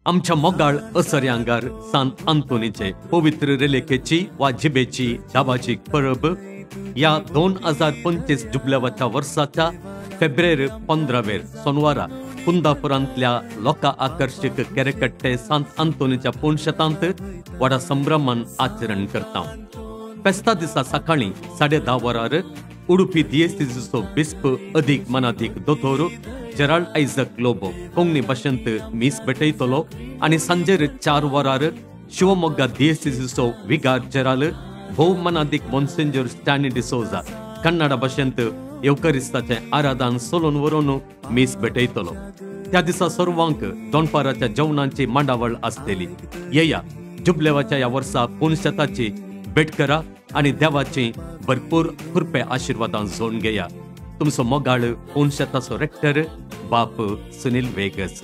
आमच्या मोगाळ असर्यांगार सांत अंतोनीचे पवित्र रेलेकेची वा जिबेची दाबाची परब या 2025 जुबलेवाच्या वर्साच्या फेब्रुवारी 15 सोनवारा कुंदापुरांतल्या लोका आकर्षक केरेकट्टे सांत अंतोनीच्या पुणशतांत व्हडा संभ्रमान आचरण करता. फेस्ता दिसा सकाळी 10:30 वरार उडुपी दिएसीसीचो बिस्प अदीक मनादीक दोतोर जेराल्ड आयझक लोबो कोंकणी भाशेंत मीस भेटयतलो आनी सांजेर 4 वरार शिवमोग्गा दिएसीसीचो विगार जेराल भोव मनादीक मॉन्सेंजर स्टॅनी डिसोजा कन्नड भाशेंत येवकरिस्ताचे आराधन सोलोन व्हरून मीस भेटयतलो. त्या दिसा सर्वांक दोनपाराच्या जेवणाची मांडावळ आसतली. येया जुबलेवाच्या ह्या वर्सा पुणशताची भेट करा आणि देवाची भरपूर कृपे आशीर्वादां जोडून घेया. तुमचो मोगाळ पुणशताचो रेक्टर बाप सुनील वेगस.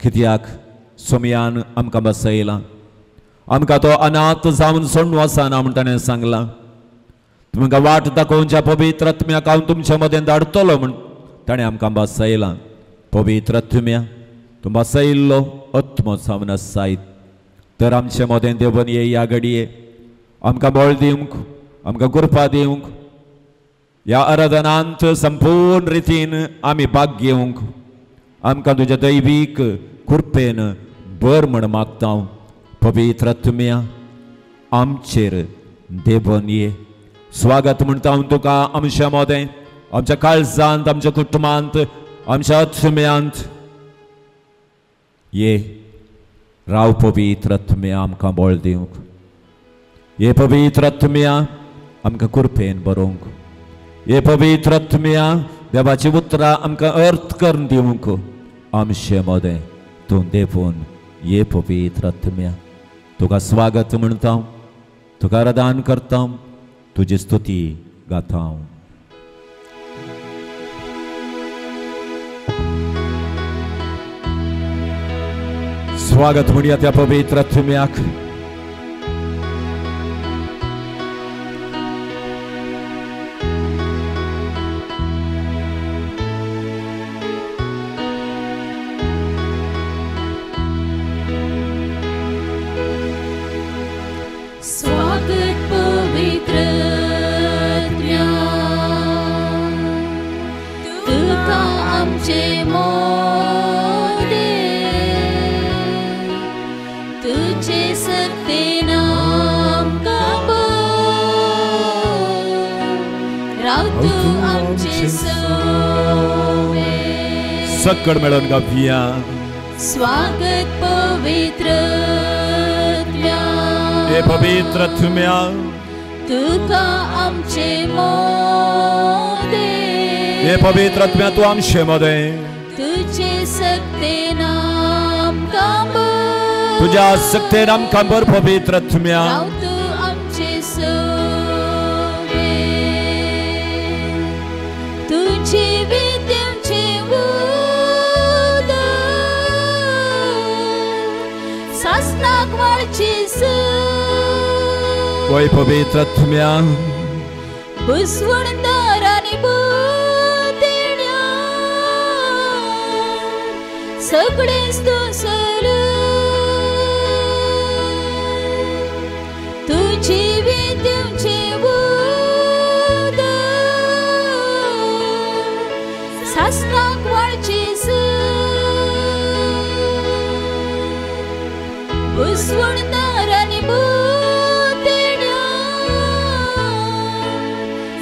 कित्याक सुमयान आमकां बसयला, आमकां तो अनाथ जावन सोडून वचना म्हण ताणें सांगलां. तुमकां वाट दाखोवच्या पवित्र आत्म्याक हांव तुमच्या मदें धाडटलो म्हण ताणें आमकां बसयलां. पवित्र आत्म्या, तूं बसयल्लो आत्मो जावन आसायत. तर आमचे मदें देवन ये ह्या घडये आमकां बळ दिवंक, आमकां कृपा दिवंक, ह्या आराधनांत संपूर्ण रितीन आमी भाग घेवंक आमकां तुज्या दैवीक कृपेन बर म्हण मागता. पवित्र आत्म्या, आमचेर देवन ये. स्वागत म्हणटा हांव तुका आमच्या मदें, आमच्या काळजांत, आमच्या कुटुंबांत, आमच्या आत्म्यांत. ये राव पवित्र आत्म्या आमकां बळ दिवंक. ये पवित्र आत्म्या आमकां कृपेन बरोवंक. ये पवित्र आत्म्या देवाची उतरां आमकां अर्थ करून दिवंक आमचे मदें तूं देवून ये पवित्र आत्म्या. तुका स्वागत म्हणटा, तुका आराधन करता, तुजी स्तुती गाता. स्वागत म्हणया त्या पवित्र आत्म्याक. स्वागत पवित्र आत्म्या, तुका आमचे मोदे, तुझे सक्तीन आमकां राव तूं आमचे सोबे. सकड मेळोन गावया. स्वागत पवित्र आत्म्या, हे पवित्र आत्म्या, तुका आमचे मोदे, हे पवित्र आत्म्या तूं आमचे मदें, तुझे सक्तीन आमकां तुज्या सक्तेन आमकां बर. पवित्र आत्म्या, राव तूं आमचे सोबे. तुझे विद्येचे उदक सासनाक वाळची वय पवित्र आत्म्या, बुसवणदार आनी बुदेण्या सगळेच दोसर. तुझी विद्येचे उदक सासनाक वाळची बुसवणदार आनी बुदेण्या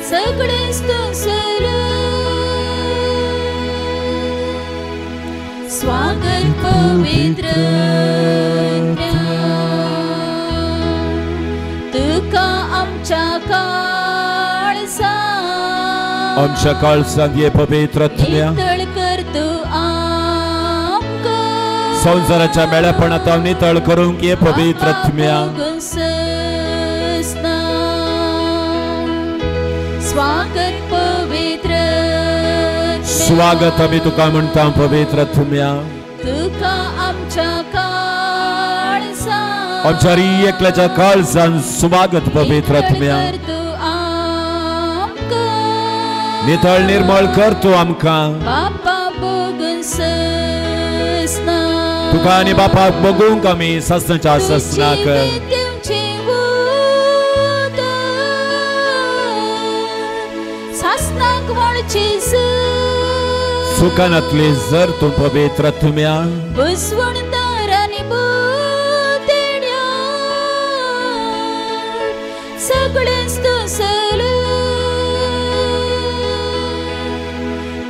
सगळेच दोसर. स्वागत पवित्र आत्म्या, तुका आमच्या काळजांत, आमच्या काळजांत ये पवित्र आत्म्या. नितळ कर तूं आमकां, संसाराच्या मेळ्यापणांत हांव नितळ करूंक ये पवित्र आत्म्या. स्वागत पवित्र आत्म्या, स्वागत आमी तुका म्हणटा पवित्र आत्म्या. तुका आमच्या काळजांत, आमच्या एकल्याच्या काळजांत स्वागत पवित्र आत्म्या. नितळ कर तूं आमकां, नितळ निर्मळ कर तूं आमकां. बापा बगून ससना, तुका आनी बापाक बगूंक आमी ससनाच्या ससनाक. तुझे उदक सासनाक वाळची सुखानातली जर तूं पवित्र आत्म्या. बुसवणदार आनी बुदेण्या सगळेच दोसर.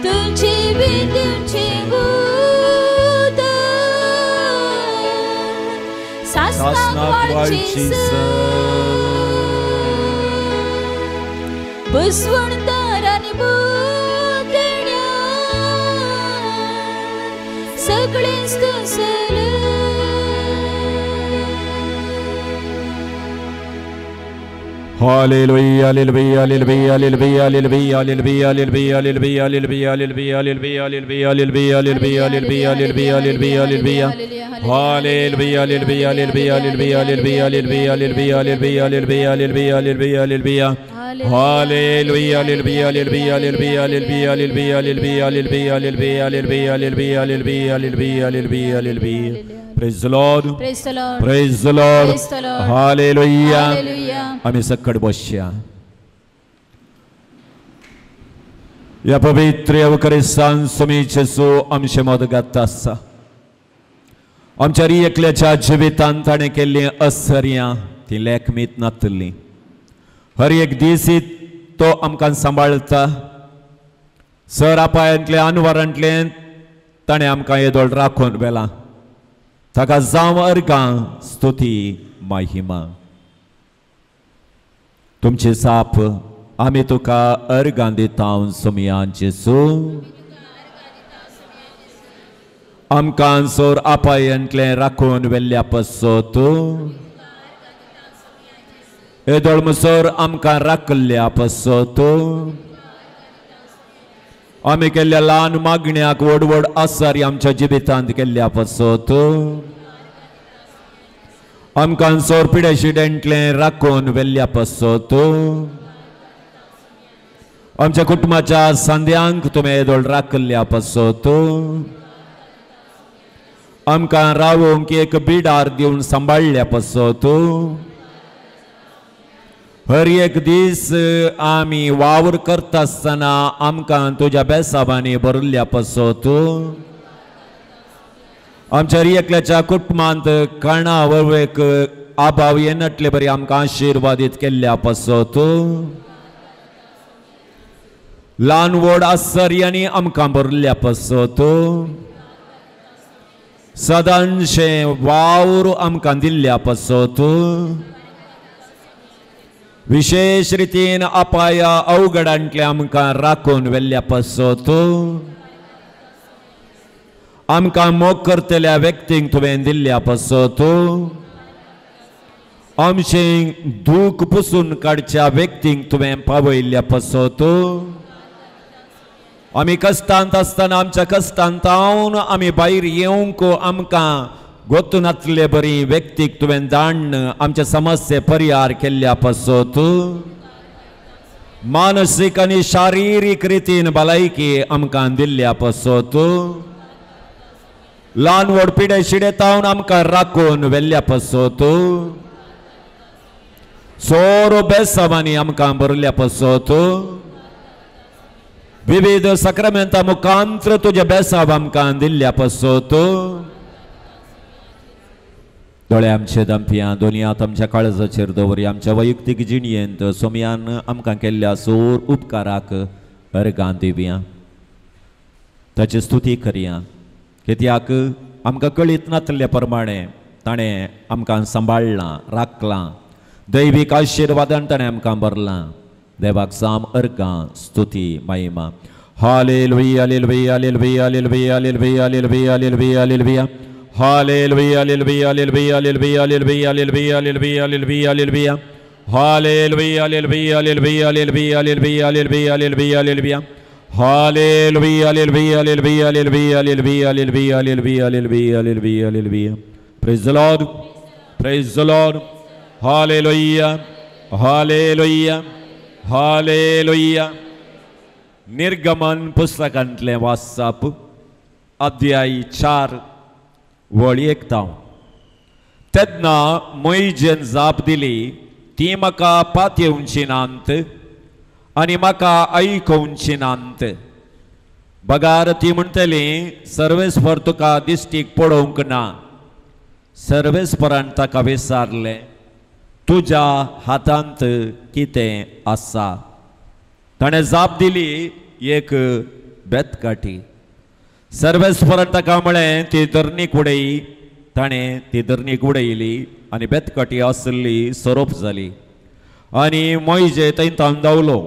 तुझी विद्येचे उदक सासनाक वाळची बुसवणदार आनी बुदेण्या सगळेच दोसर. Hallelujah, hallelujah, hallelujah, hallelujah, hallelujah, hallelujah, hallelujah, hallelujah, hallelujah, hallelujah, hallelujah, hallelujah, hallelujah, hallelujah, hallelujah, hallelujah, hallelujah. Hallelujah, hallelujah, hallelujah, hallelujah, hallelujah, hallelujah, hallelujah, hallelujah, hallelujah, hallelujah, hallelujah, hallelujah. Hallelujah, hallelujah, hallelujah, hallelujah, hallelujah, hallelujah, hallelujah, hallelujah, hallelujah, hallelujah, hallelujah, hallelujah, hallelujah, hallelujah. Praise the Lord. Praise the Lord. Praise the Lord. Praise the Lord. Hallelujah. Hallelujah. आम्ही सकट बसया. या पवित्र अवकरिस्तान सुमीचेसो आमचे मोदगात आसा. आमच्या एकल्याच्या जिवितांत ताणें केल्ली असर्यां ती लेखमीत नातली. हर एक दिसी तो आमकां सांबाळता. सर आपायांतले अनवरांतले ताणें आमकां येदोळ राखून व्हेला. ताका जावं अर्गां स्तुती महिमा. तुमचे साप आमी तुका अर्गां दिता सुमयान जेसू. आमकां सोर आपायांतले राखून व्हेल्ल्या पसत येदोळ मुसोर आमकां राखल्या पसत आमी केल्ल्या ल्हान मागण्याक व्हड व्हड आसारी आमच्या जिवितांत केल्ल्या पसत आमकां सोर पिडेशिडेंतले राखून व्हेल्ल्या पसत आमच्या कुटुंबाच्या सांद्यांक तुमी येदोळ राखल्या पसत आमकां रावूंक एक बिडार दिवन सांबाळल्या पसत हर एक दीस आमी वावर करता आसतना आमकां तुज्या बेसाबांनी भरल्या पसत आमच्या एकल्याच्या कुटुंबांत काणा वळवेक आभाव येनटले बरी आमकां आशिर्वादीत केल्ल्या पसत ल्हान व्हड आसर्यांनी आमकां भरल्या पसत सदांशे वावर आमकां दिल्ल्या पसत विशेष रितीन अपाया अवघडांतले आमकां राखून व्हेल्ल्या पसत आमकां मोग करतल्या व्यक्तींक तुवें दिल्ल्या पसत आमचें दूख पुसून काडच्या व्यक्तींक तुवें पावयल्ल्या पसत आमी कश्टांत आसतना आमच्या कश्टांत तावन आमी भायर येवंक आमकां गोतून नातले बरी व्यक्तीक तुवें जाण आमच्या समस्ये परिहार केल्ल्या पसत मानसीक आनी शारिरीक रितीन भलायकी आमकां दिल्ल्या पसत ल्हान व्हड पिडे शिडे तावन आमकां राखून व्हेल्ल्या पसत सोरो बेसाबांनी आमकां भरल्या पसत विविध सक्रामेंता मुखांत्र तुजे बेसाब आमकां दिल्ल्या पसत दोळे आमचे दंपिया दोनी हात आमच्या काळजाचेर दवरी आमच्या वैयक्तीक जिणयेंत सोमयान आमकां केल्ल्या सोर उपकाराक अर्गां दिवया ताची स्तुती करया कित्याक आमकां कळीत नासल्या प्रमाणे ताणें आमकां सांबाळलां राखलां दैवीक आशिर्वादान ताणें आमकां भरलां देवाक साम अर्गां स्तुती महिमा hallelujah hallelujah hallelujah hallelujah hallelujah hallelujah hallelujah hallelujah Hallelujah, hallelujah, hallelujah, hallelujah, hallelujah, hallelujah, hallelujah, hallelujah. Hallelujah, hallelujah, hallelujah, hallelujah, hallelujah, hallelujah, hallelujah, hallelujah. Hallelujah, hallelujah, hallelujah, hallelujah, hallelujah, hallelujah, hallelujah, hallelujah, hallelujah, hallelujah. Praise the Lord. Praise the Lord. Hallelujah. Hallelujah. Hallelujah. निर्गमन पुस्तकांतले वाचप अध्याय 4 वळी 1 तेन्ना मोइजेन जाप दिली ती म्हाका पातयेवची नांत आनी म्हाका आयकोवची नांत बगार ती म्हणटली सर्वेस्पर तुका दिश्टीक पडोवंक ना सर्वेस्परान ताका विचारले तुज्या हातांत कितें आसा ताणें जाप दिली एक बेतकाठी सर्वेस्परान ताका म्हळें ती धरणीक उडय ताणें ती धरणीक उडयली आनी बेतकाठी आसली सोरोप जाली आनी मोइजे थंय धांवलो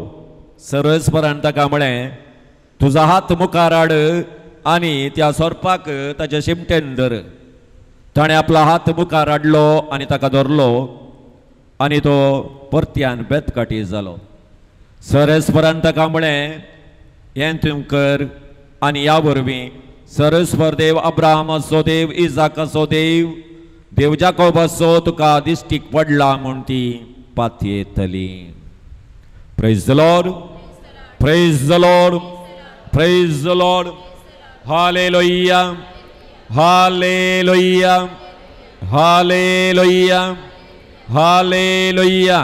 सर्वेस्परान ताका म्हळें तुजो हात मुखार हाड आनी त्या सोरपाक ताच्या शिमटेन धर ताणें आपलो हात मुखार हाडलो आनी ताका धरलो आनी तो परत्यान बेतकाटी जालो. सरस्परांत ताका म्हळें हें तूं कर आनी ह्या वरवीं सरस्वर देव अब्राहमाचो देव इजाकाचो देव देव जाकोबाचो तुका दिश्टीक पडला म्हूण ती पाती येतली. Praise the Lord, praise the Lord, praise the Lord. Hallelujah, hallelujah, hallelujah, hallelujah,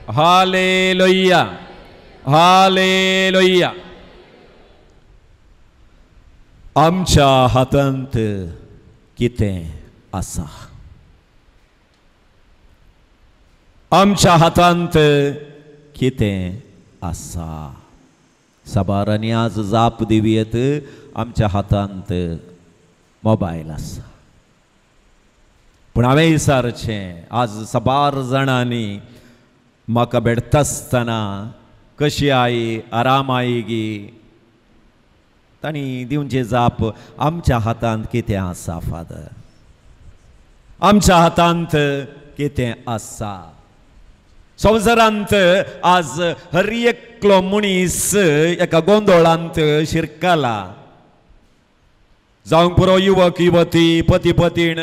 hallelujah, hallelujah. आमच्या हातांत कितें आसा? आमच्या हातांत कितें आसा? साबारांनी आज जाप दिवयेत. आमच्या हातांत मोबायल आसा. पूण हांवें विचारचें आज साबार जाणांनी म्हाका भेटता आसतना कशी आई आराम आई गी तांणी दिवचे जाप आमच्या हातांत कितें आसा फादर? आमच्या हातांत कितें आसा? संवसारांत आज हर एकलो मनीस एका गोंदळांत शिरकला. जावंक पुरो युवक युवती पती पतीण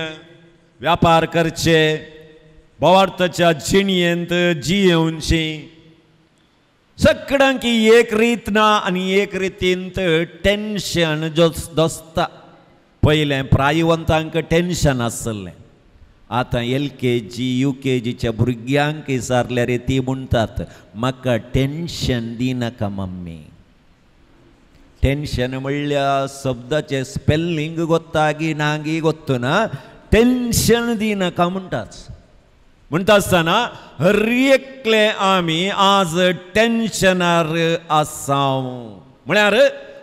व्यापार करचे भोवार्थाच्या जिणयेंत जियेवची सगळ्यांक एक रीत ना आनी एक रितींत टेन्शन दोसता. पयलें प्रायवंतांक टेन्शन आसलें. आतां LKG UKGच्या भुरग्यांक विचारल्यार ती म्हणटात म्हाका टेन्शन दिनाका मम्मी. टेन्शन म्हणल्यार शब्दाचें स्पेलिंग गोत्ता गी ना गी गोत्तो ना. टेन्शन दिनाका म्हणटात. म्हणटा आसतना हर एकले आमी आज टेन्शनार आसाव. म्हळ्यार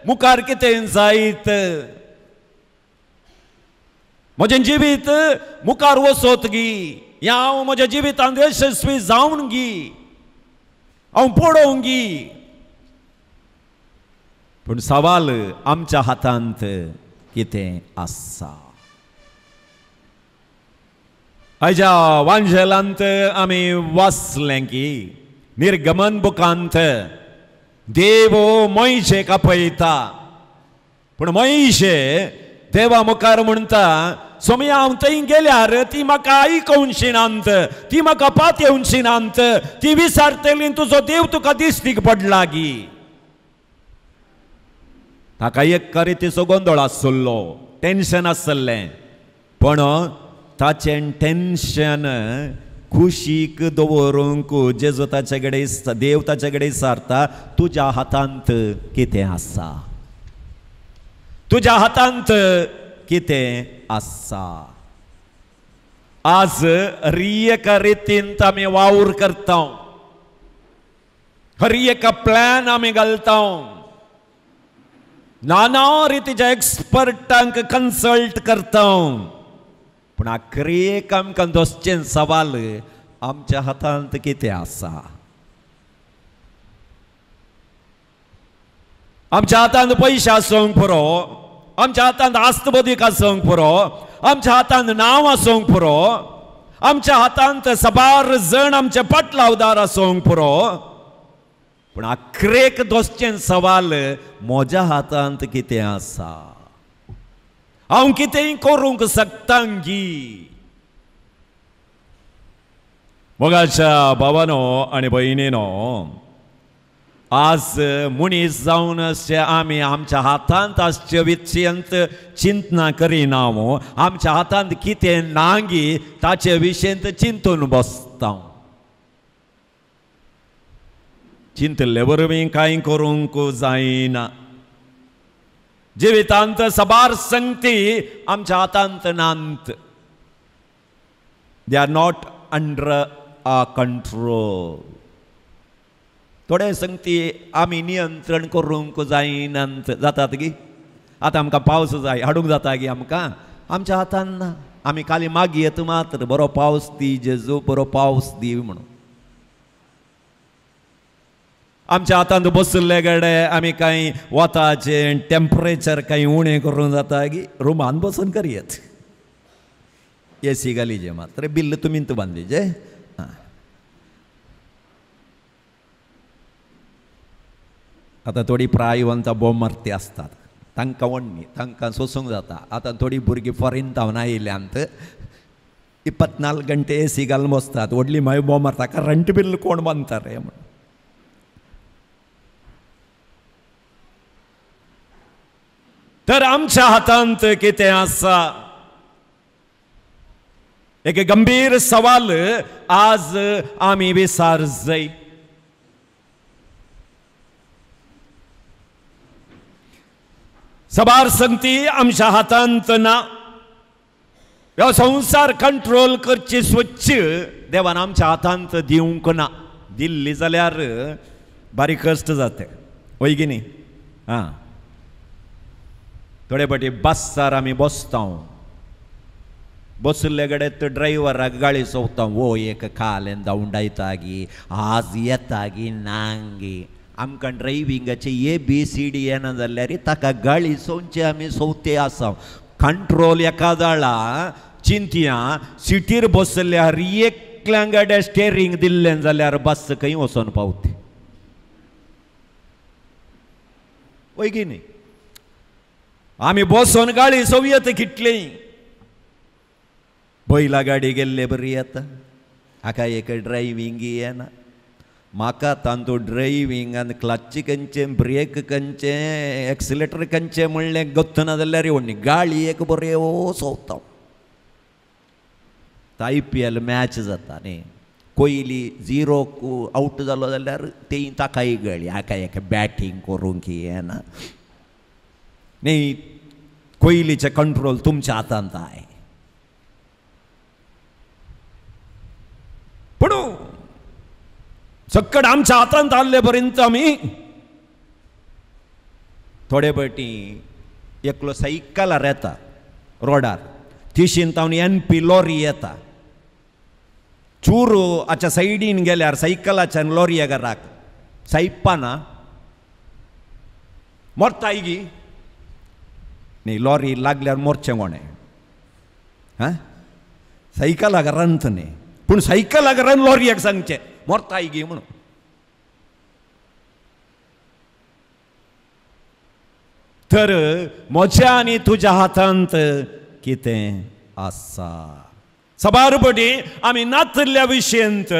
मुखार कितें जायत म्हजें जिवीत मुखार वचत गी, हांव म्हज्या जिवितांत यशस्वी जावन गी, हांव पडोवंक गी. पूण सवाल आमच्या हातांत कितें आसा? हाज्या वांजेलांत आमी वाचलें की निर्गमन बुकांत देव मोयशेक आपयता. पूण मोयशे देवा मुखार म्हणटा सोमी हांव थंय गेल्यार ती म्हाका आयकूंची नांत, ती म्हाका पातयेवची नांत, ती विचारतली तुजो देव तुका दिश्टीक पडला गी. ताका एक रितीचो गोंदळ आसलो, टेन्शन आसलें. पण ताचें टेन्शन खुशीक दवरूंक जेजू ताचे कडेन देव ताचे कडेन विचारता तुज्या हातांत कितें आसा? तुज्या हातांत कितें आसा? आज हर एका रितींत आमी वावर करता, हर एका प्लॅन आमी घालता, नाना रितीच्या एक्सपर्टांक कन्सल्ट करता. पूण आखरेक आमकां दोसचें सवाल आमच्या हातांत कितें आसा? आमच्या हातांत पयशे आसूंक पुरो, आमच्या हातांत आस्तबदीक आसूंक पुरो, आमच्या हातांत नांव आसूंक पुरो, आमच्या हातांत सबार जण आमचे पाटलावदार आसूंक पुरो. पूण आखरेक दोसचें सवाल म्हज्या हातांत कितें आसा? हांव कितेंय करूंक शकता गी. मोगाच्या भावानो आनी भयणीनो, आज मनीस जावन अशें आमी आमच्या हातांत आसचे विशयंत चिंतना करिना. आमच्या हातांत कितें ना गी ताचे विशयंत चिंतून बसता. चिंतले वरवीं कांय करूंक जायना. जिवितांत सबार संगती आमच्या हातांत नांत. They are not under our control. थोडे संगती आमी नियंत्रण करूंक जायनात. जातात गी. आतां आमकां पावस जाय हाडूंक जाता गी आमकां? आमच्या हातांत ना. आमी खाली मागयेत मात्र बरो पावस दी जेजू, बरो पावस दी म्हणून. आमच्या हातांत बसले गडे आमी कांय वताचें टेम्परेचर कांय उणें करूंक जाता गी? रुमान बसून करयेत. AC घालीचे मात्र बिल्ल तुमींत बांदीचे. आतां थोडी प्रायवंतां बोमार्ती आसतात तांकां वण्णी तांकां सोसूंक जाता आतां थोडी भुरगीं फॉरेन जावन आयल्यांत 24 गंटे AC घालून बसतात व्हडली मागीर बोमारता करंट बिल कोण बांदता रे म्हणून तर आमच्या हातांत कितें आसा एक गंभीर सवाल आज आमी विचार जाय सबार संगती आमच्या हातांत ना ह्यो संसार कंट्रोल करची स्वच्छ देवान आमच्या हातांत दिवंक ना दिल्ली जाल्यार बारीक कश्ट जाते वय की न्ही हां थोडे फाटी बसार आमी बसता बसले कडेन ड्रायव्हराक गाडी चोवता वो एक कालेंदा उंडायतागी आज येतागी नांगी आमकां ड्रायविंगाचे ABCD येना जाल्यार ताका गाडी चोवची आमी चोवते आसा कंट्रोल एका जाळा चिंतया सिटीर बसल्यार एकल्यां गाड्या स्टेरींग दिल्लें जाल्यार बस खंय वचोन पावते वय की न्ही आमी बसोन गाडी चोवयत कितली बैला गाडी गेल्ले बरी येता हाका एक ड्रायविंग येना म्हाका तांतू ड्रायविंग आनी क्लच खंयचे ब्रेक खंयचे एक्सिलेटर खंयचे म्हणलें गत्त ना जाल्यार व्हडली गाडी एक बरे चोवता IPL मॅच जाता न्ही कोहली 0 आउट जालो जाल्यार तें ताकाय गाडी हाका एक बॅटींग करूंक येना न्ही कोहलीचे कंट्रोल तुमच्या हातांत आहे पूण सक्कड आमच्या हातांत आसले पर्यंत आमी थोडे फावटी एकलो सायकलार येता रोडार तिशीन तावन NP लॉरी येता चूर हाच्या सायडीन गेल्यार सायकलाच्यान लॉरी घराक सायपाना मरता गी न्ही लॉरी लागल्यार मोरचें कोणें हां सायकला घरांत न्ही पूण सायकला घरान लॉरयेक सांगचें मोरताय गी म्हणून तर म्हज्या आनी तुज्या हातांत कितें आसा सबारपटी आमी नातल्या विशयंत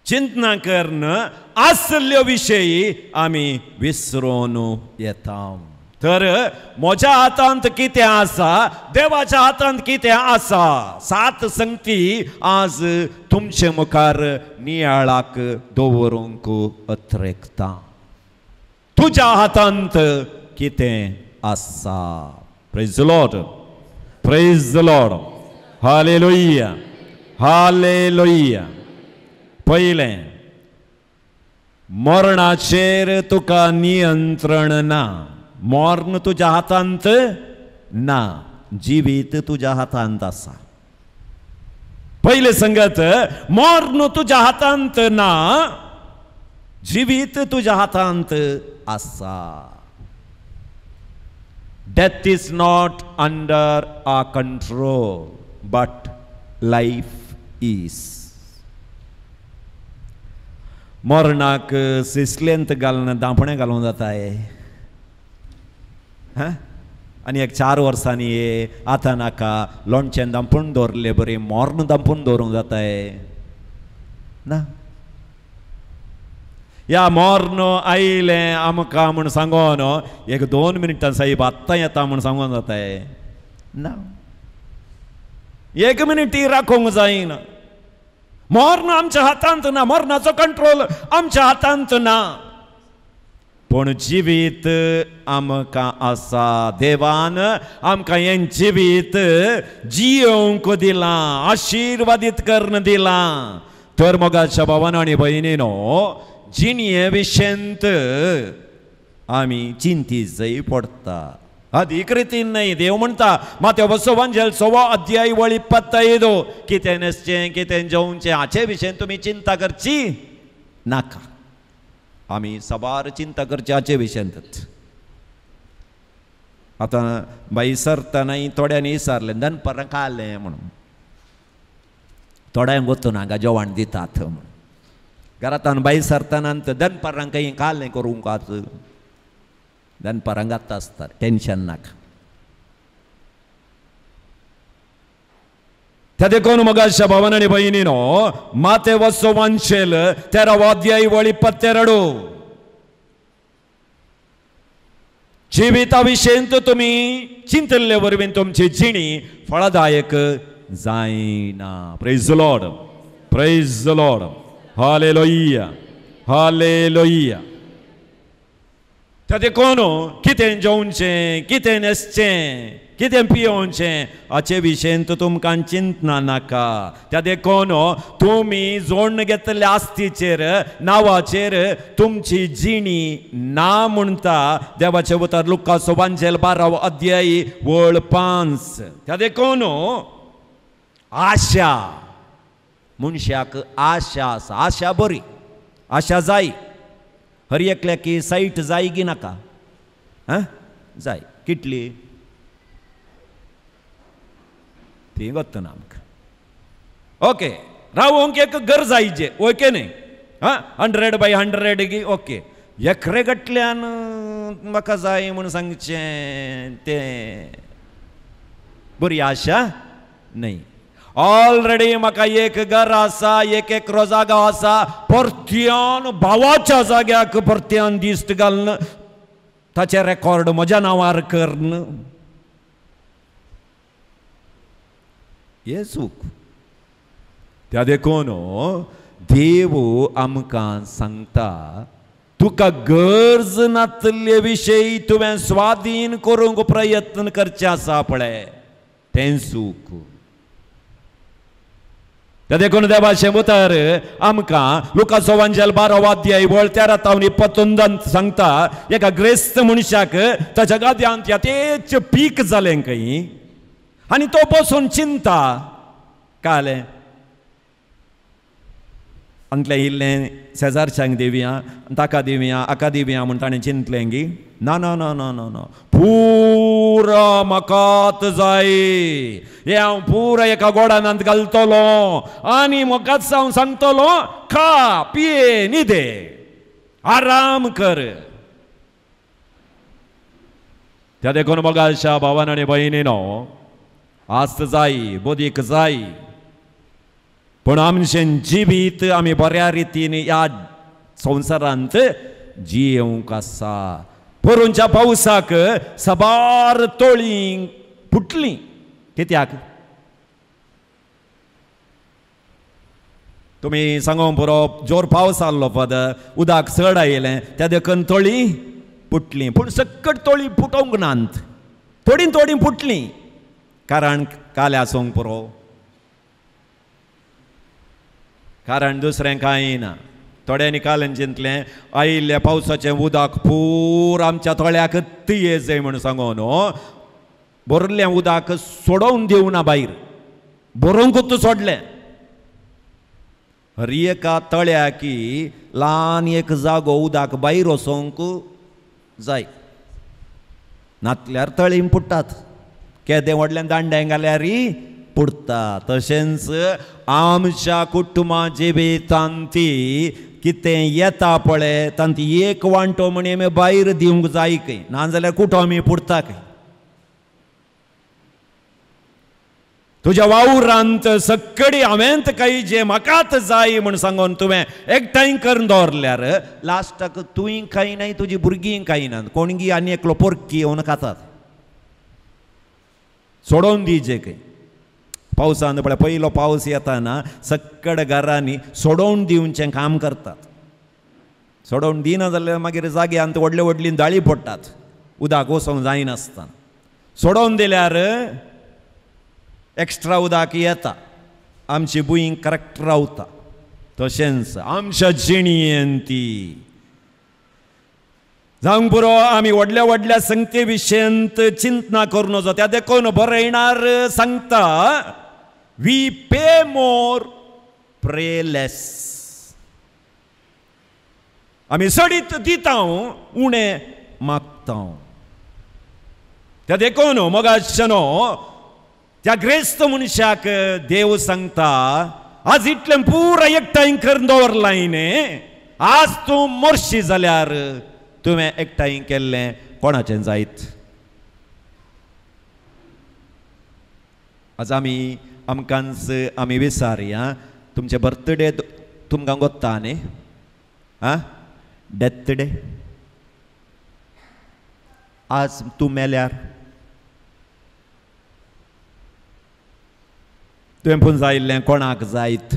चिंतना करन आसल्यो विशयी आमी विसरून येता तर म्हज्या हातांत कितें आसा देवाच्या हातांत कितें आसा 7 संगती आज तुमचे मुखार नियाळाक दवरूंक अत्रेकता तुज्या हातांत कितें आसा praise the Lord hallelujah hallelujah पयलें मरणाचेर तुका नियंत्रण ना मरण तुज्या हातांत ना जिवीत तुज्या हातांत आसा पहिले संगत मरण तुज्या हातांत ना जिवीत तुज्या हातांत आसा death is not under our control but life is मरणाक सिसलेंत घालून दांपणे घालूंक जाताय आनी एक 4 वर्सांनी ये आतां नाका लोणचें दांपून दवरले बरें मोर्न दांपून दवरूंक जाताय ना या मोर्न आयलें आमकां म्हूण सांगोन एक 2 मिनटां साहेब आत्तां येता म्हूण सांगोन जाताय ना 1 मिनिटी राखोंक जायना मोर्न आमच्या हातांत ना मोर्नाचो कंट्रोल आमच्या हातांत ना पण जिवीत आमकां आसा देवान आमकां हें जिवीत जियोवंक दिलां आशिर्वादीत करून दिलां तर मोगाच्या भावानो आनी भयणीनो जिणये विशयंत आमी चिंतीत जाय पडटा अधिक रितीन नाही देव म्हणटा माथ्याव वंजल 6 अध्याय वळी 25 कितें न्हेसचें कितें जेवचें हाचे विशयी तुमी चिंता करची नाका आमी सबार चिंता करची हाचे विशयंतच आतां बाई सरतानाय थोड्यांनी विचारलें दनपारां खालें म्हणून थोड्यांक वचून हांगा जेवण दितात म्हणून घरांतल्यान भायर सरतना दनपारां काही काल करूंक आच दनपारां घाता आसता टेन्शन नाका त्या देखून मगाशा भावन आणि बहिणीनो माते वसो वांचेल 13వ అధ్యాయం 22 जिविताविषयी तुम्ही चिंतले वरवीं तुमची जिणी फळदायक जायना praise the Lord praise the Lord hallelujah hallelujah त्या देखून कितें जेवचें कितें न्हेसचें कितें पियोवचें हाचे विशयी तुमकां चिंतना नाका त्या देखून तुमी जोडून घेतल्या आस्तीचेर नांवाचेर तुमची जिणी ना म्हणटा देवाचे उतर लुकाचो एवांजेल 12వ अध्याय वळ 5 त्या देखून आशा मनशाक आशा आसा आशा बरी आशा जाय हर एकल्याक की सायट जाय की नाका जाय कितली ती वतना आमकां ओके रावोंक एक घर जायचे ओके न्ही 100/100 की ओके एकरे गटल्यान म्हाका जाय म्हूण सांगचें तें बरी आशा न्ही ऑलरेडी म्हाका एक घर आसा एक जागा आसा परत्यान भावाच्या जाग्याक परत्यान दिश्ट घालन ताचे रेकॉर्ड म्हज्या नांवार करन हे चूक त्या देखून देव आमकां सांगता तुका गरज नासले विशयी तुवें स्वाधीन करूंक प्रयत्न करचे आसा पळय तें चूक त्या देखून देवाचें उतर आमकां लुकाचो एवांजेल 12వ अध्याय वळ 13-21 सांगता एका ग्रेस्त मनशाक ताच्या गाद्यांत यातेच पीक जालें खंय आनी तो बसून चिंता काले अंतलें इल्लें शेजारच्यांक दिवया ताका दिवया हाका दिवया म्हूण ताणें चिंतलें की ना ना ना ना ना ना पुरा म्हाकाच जाय हे हांव पुरा एका गोडानांत घालतलो आनी म्हाकाच हांव सांगतलो खा पिये न्हिदे आराम कर त्या देखून मोगालच्या भावान आनी भयणीनो आस्त जाय बोदीक जाय पण आमचें जिवीत आमी बऱ्या रितीन ह्या संवसारांत जियेवंक आसा पोरूंच्या पावसाक सबार तळीं फुटलीं कित्याक तुमी सांगोंक पुरो जोर पावस आसलो फादर उदक चड आयलें त्या देखून तळीं फुटलीं पूण सकट तळीं फुटोवंक नात थोडीं थोडीं फुटलीं कारण काले आसूंक पुरो कारण दुसरें कांय ना थोड्यांनी कालन चिंतलें आयिल्ल्या पावसाचें उदक पूर आमच्या तळ्याक तिये जाय म्हूण सांगून भरलें उदक सोडोवन दिवना भायर भरोवंकूच सोडलें हर एका तळ्याकी ल्हान एक जागो उदक भायर वचोंक जाय नातल्यार तळीं पुट्टात केदें व्हडलें दांड्यां घाल्यार पुडटा तशेंच आमच्या कुटुंबा जिवितांत कितें येता पळय तांत एक वांटो म्हण आमी भायर दिवंक जाय खंय नाजाल्यार कुठो आमी पुडटा खंय तुज्या वावरांत सक्कडी हांवेंत काही जे म्हाकाच जाय म्हण सांगून तुवें एकठांय करून दवरल्यार लास्टाक तुवें खाय नाय तुजी भुरगीं खायनात कोणगी आनी एकलो पोरकी येवन खातात सोडोवन दिवचे खंय पावसान पळय पयलो पावस येताना सक्कड घरांनी सोडोवन दिवचें काम करतात सोडोवन दिना जाल्यार मागीर जाग्यांत व्हडले व्हडली दाळी पडटात उदक वचोंक जायनासतना सोडोवन दिल्यार एक्स्ट्रा उदक येता आमची भुंय करेक्ट रावता तशेंच आमच्या जिणयेंत जावंक पुरो आमी व्हडल्या व्हडल्या संख्ये विशयंत चिंतना करूं नजो त्या देखून बरयणार सांगता वी पे मोर प्रे लेस आमी सडीत दिता उणें मागता त्या देखून मोगाशनो त्या ग्रेस्त मनशाक देव सांगता आज इतलें पुरा एकठांय करून दवरलां न्ही. आज तूं मोर्शी जाल्यार तुवें एकठांय केल्लें कोणाचें जायत. आज आमी विचारया तुमचे बर्थडे तुमकां गोत्ता न्ही. Death day. आज तूं मेल्यार तुवें पूण जायल्लें कोणाक जायत.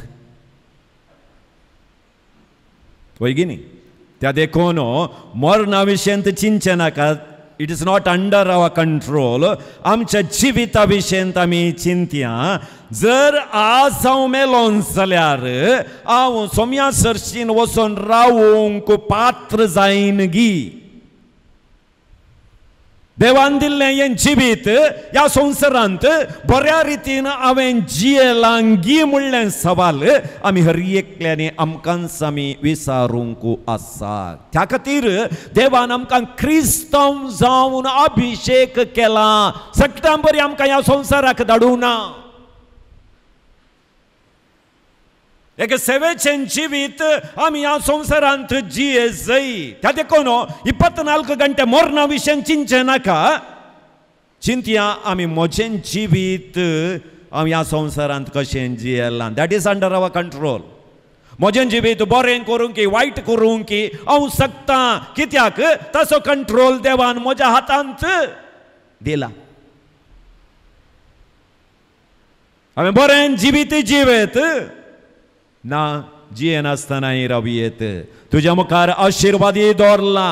वय गी न्ही. त्या देखून मरणा विशयंत चिंतचे नाका. It is not under our control. आमच्या जिविता विशयंत आमी चिंतया. जर आज हांव मेलों जाल्यार हांव सोम्या सरशीन वचून रावूंक पात्र जायन गी. देवान दिल्लें हें जिवीत ह्या संवसारांत बऱ्या रितीन हांवें जियेलां गी म्हणलें सवाल आमी हर एकल्यानी आमकांच आमी विचारूंक आसा. त्या खातीर देवान आमकां क्रिस्तांव जावन अभिषेक केला. सप्टेंबर आमकां ह्या संवसाराक धाडूना. एक सेवेचें जिवीत आमी ह्या संवसारांत जिये जाय. त्या देखून 24 गंटे मरणा विशयें चिंतचे नाका. चिंतया आमी म्हजें जिवीत हांव ह्या संवसारांत कशें जियेलां. That is under our control. म्हजें जिवीत बरें करूंक की वायट करूंक की हांव शकता. कित्याक ताचो कंट्रोल देवान म्हज्या हातांत दिला. हांवें बरें जिवीत जिवेत ना जियेनासतनाय रावयेत. तुज्या मुखार आशिर्वादी दवरला,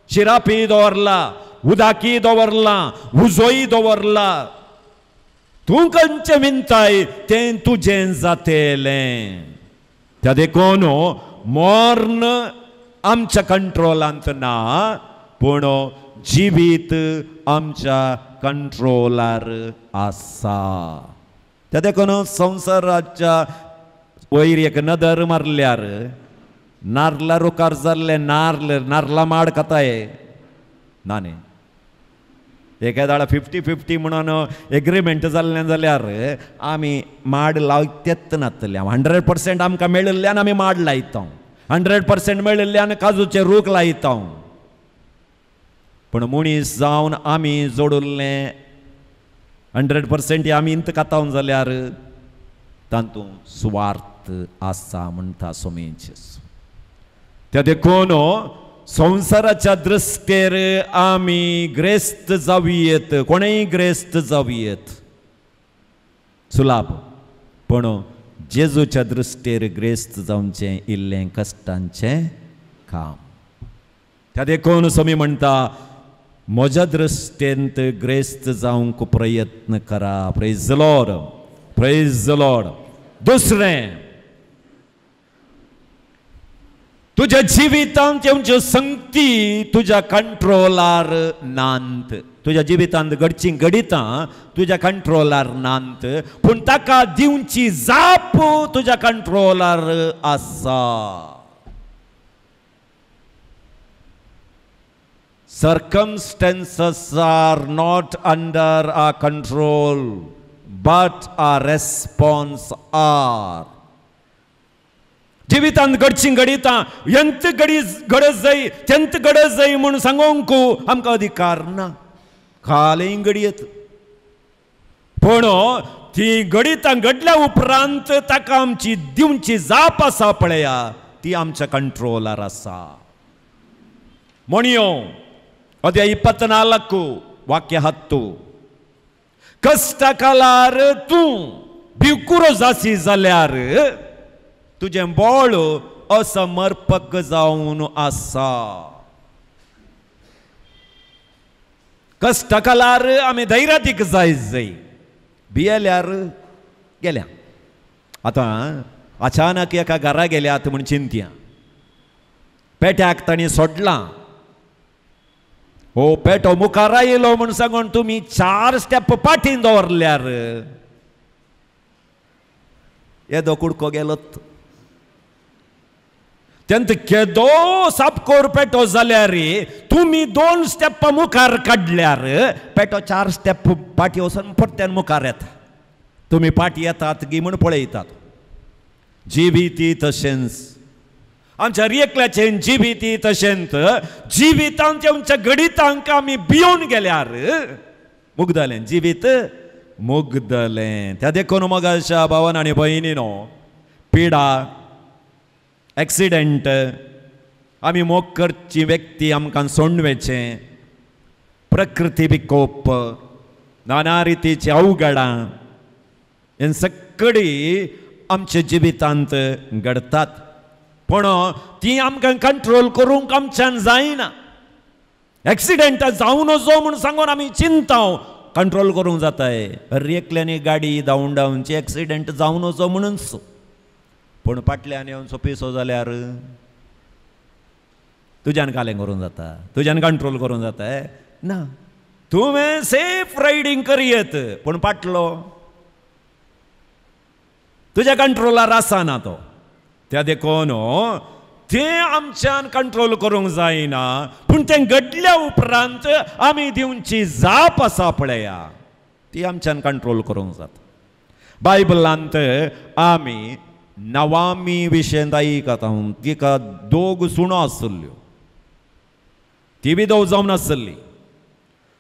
शिरापी दवरला, उदाकी दवरला, उजोई दवरला. तूं खंयचें विंताय तें तुजें जातलें. त्या देखून मरण आमच्या कंट्रोलांत ना पूण जिवीत आमच्या कंट्रोलार आसा. त्या देखून संवसाराच्या वयर एक नदर मारल्यार नारला रुकार जाल्ले नारला माड खाताय ना न्ही. एखाद्या 50-50 म्हणून एग्रीमेंट जाल्लें जाल्यार आमी माड लायतेच नातले. 100% आमकां मेळिल्ल्यान आमी माड लायता. 100% मेळिल्ल्यान काजूचे रूख लायता. पूण मनीस जावन आमी जोडुल्लें 100% आमी इंत खाता जाल्यार तातूंत स्वार्थ आसा म्हणटा सोमेच. त्या देखून संवसाराच्या दृश्टेर आमी ग्रेस्त जावयेत. कोणेय ग्रेस्त जावयेत सुलाभ. पूण जेजूच्या दृश्टेर ग्रेस्त जावचें इल्लें कश्टांचें काम. त्या देखून सोमी म्हणटा म्हज्या दृश्टेंत ग्रेस्त जावंक प्रयत्न करा. Praise the Lord. Praise the Lord. दुसरें तुझ्या जिवितांत येवच्यो संगती तुझ्या कंट्रोलार नांत. तुझ्या जिवितांत घडची घडितां तुझ्या कंट्रोलार नांत पूण ताका दिवची जाप तुझ्या कंट्रोलार आसा. Circumstances are not under our control, but our response are. जिवितांत घडची घडिता एंत गडज जाय तेंत गडज जाय म्हणून सांगोंक आमकां अधिकार ना. खालय घडयेत पूण ती घडिता घडल्या उपरांत ताका आमची दिवची जाप आसा पळया ती आमच्या कंट्रोलार आसा. म्हणयो अध्याय 24 वाक्य 10. कष्टा कालार तूं भिकुरो जासी जाल्यार तुझें बोळ असमर्पक जावन आसा. कष्टा कालार आमी धैर्यातीक जाय. भियेल्यार गेल्या. आतां अचानक एका घरा गेल्यात म्हूण चिंतया. पेट्याक तांणी सोडलां. हो पेटो मुखार आयलो म्हूण सांगून तुमी 4 स्टेप फाटीं दवरल्यार येदो कुडको गेलोत. तेंत केदो सापकोर पेटो जाल्यार तुमी 2 स्टेप मुखार काडल्यार पेटो 4 स्टेप फाटीं वचून परत्यान मुखार येता. तुमी फाटीं येतात गी म्हूण पळयतात. जिविती तशेंच आमच्या रियेकल्याचें जिविती तशेंच जिवितांत आमच्या गणितांक आमी भियोन गेल्यार मुग्धलें जिवीत मुग्धलें. त्या देखून मोगाच्या भावान आनी भयणीनो पिडा एक्सिडेंट आमी मोग करची व्यक्ती आमकां सोडवेचें प्रकृती विकोप नाना रितीची अवघडां हें सगळी आमच्या जिवितांत घडतात पूण ती आमकां कंट्रोल करूंक आमच्यान जायना. एक्सिडेंट जावन वचो म्हूण सांगून आमी चिंताव कंट्रोल करूंक जाताय. एकल्यानी गाडी धांवन धांवनची एक्सिडेंट जावन वचो म्हणूनच पूण फाटल्यान येवन सोंपिसो जाल्यार तुज्यान कालें करूंक जाता तुज्यान कंट्रोल करूंक जाताय ना. तुवें सेफ रायडींग करियत पूण फाटलो तुज्या कंट्रोलार आसना तो. त्या देखून तें आमच्यान कंट्रोल करूंक जायना पूण तें घडल्या उपरांत आमी दिवची जाप आसा पळया ती आमच्यान कंट्रोल करूंक जाता. बायबलांत आमी नवामी विशें आयकता तिका दोग सुणो आसल्यो ती विधव जावन आसली.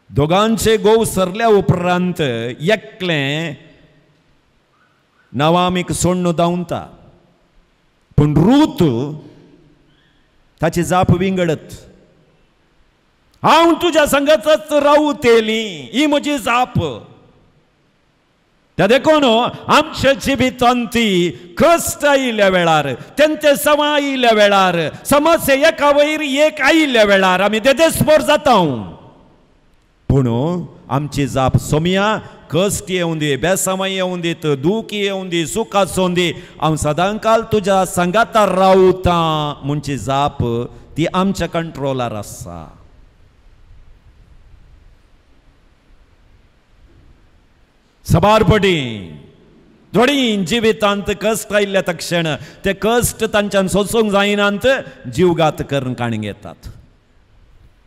दोगांचे घोव सरल्या उपरांत एकलें नवामीक सोडून धांवता पूण रूत ताची जाप विंगडत. हांव तुज्या संगतच रावतली ही म्हजी जाप. त्या देखून आमच्या जिवितांत कश्ट आयिल्ल्या वेळार तेंचे सम आयिल्ल्या वेळार समस्या एका वयर एक आयिल्ल्या वेळार आमी देदेस्पर जाता पूण आमची जाप सोमया कश्ट येवं दी बेसमाय येवं दीत दूख येवं दी सुख आसूं दी हांव सदांकाल तुज्या संगाता रावता म्हणची जाप ती आमच्या कंट्रोलार आसा. सबारपटी थोडी जिवितांत कश्ट आयिल्ल्या तक्षण ते कश्ट तांच्यान सोसूंक जायनात जीवघात करून काणी घेतात.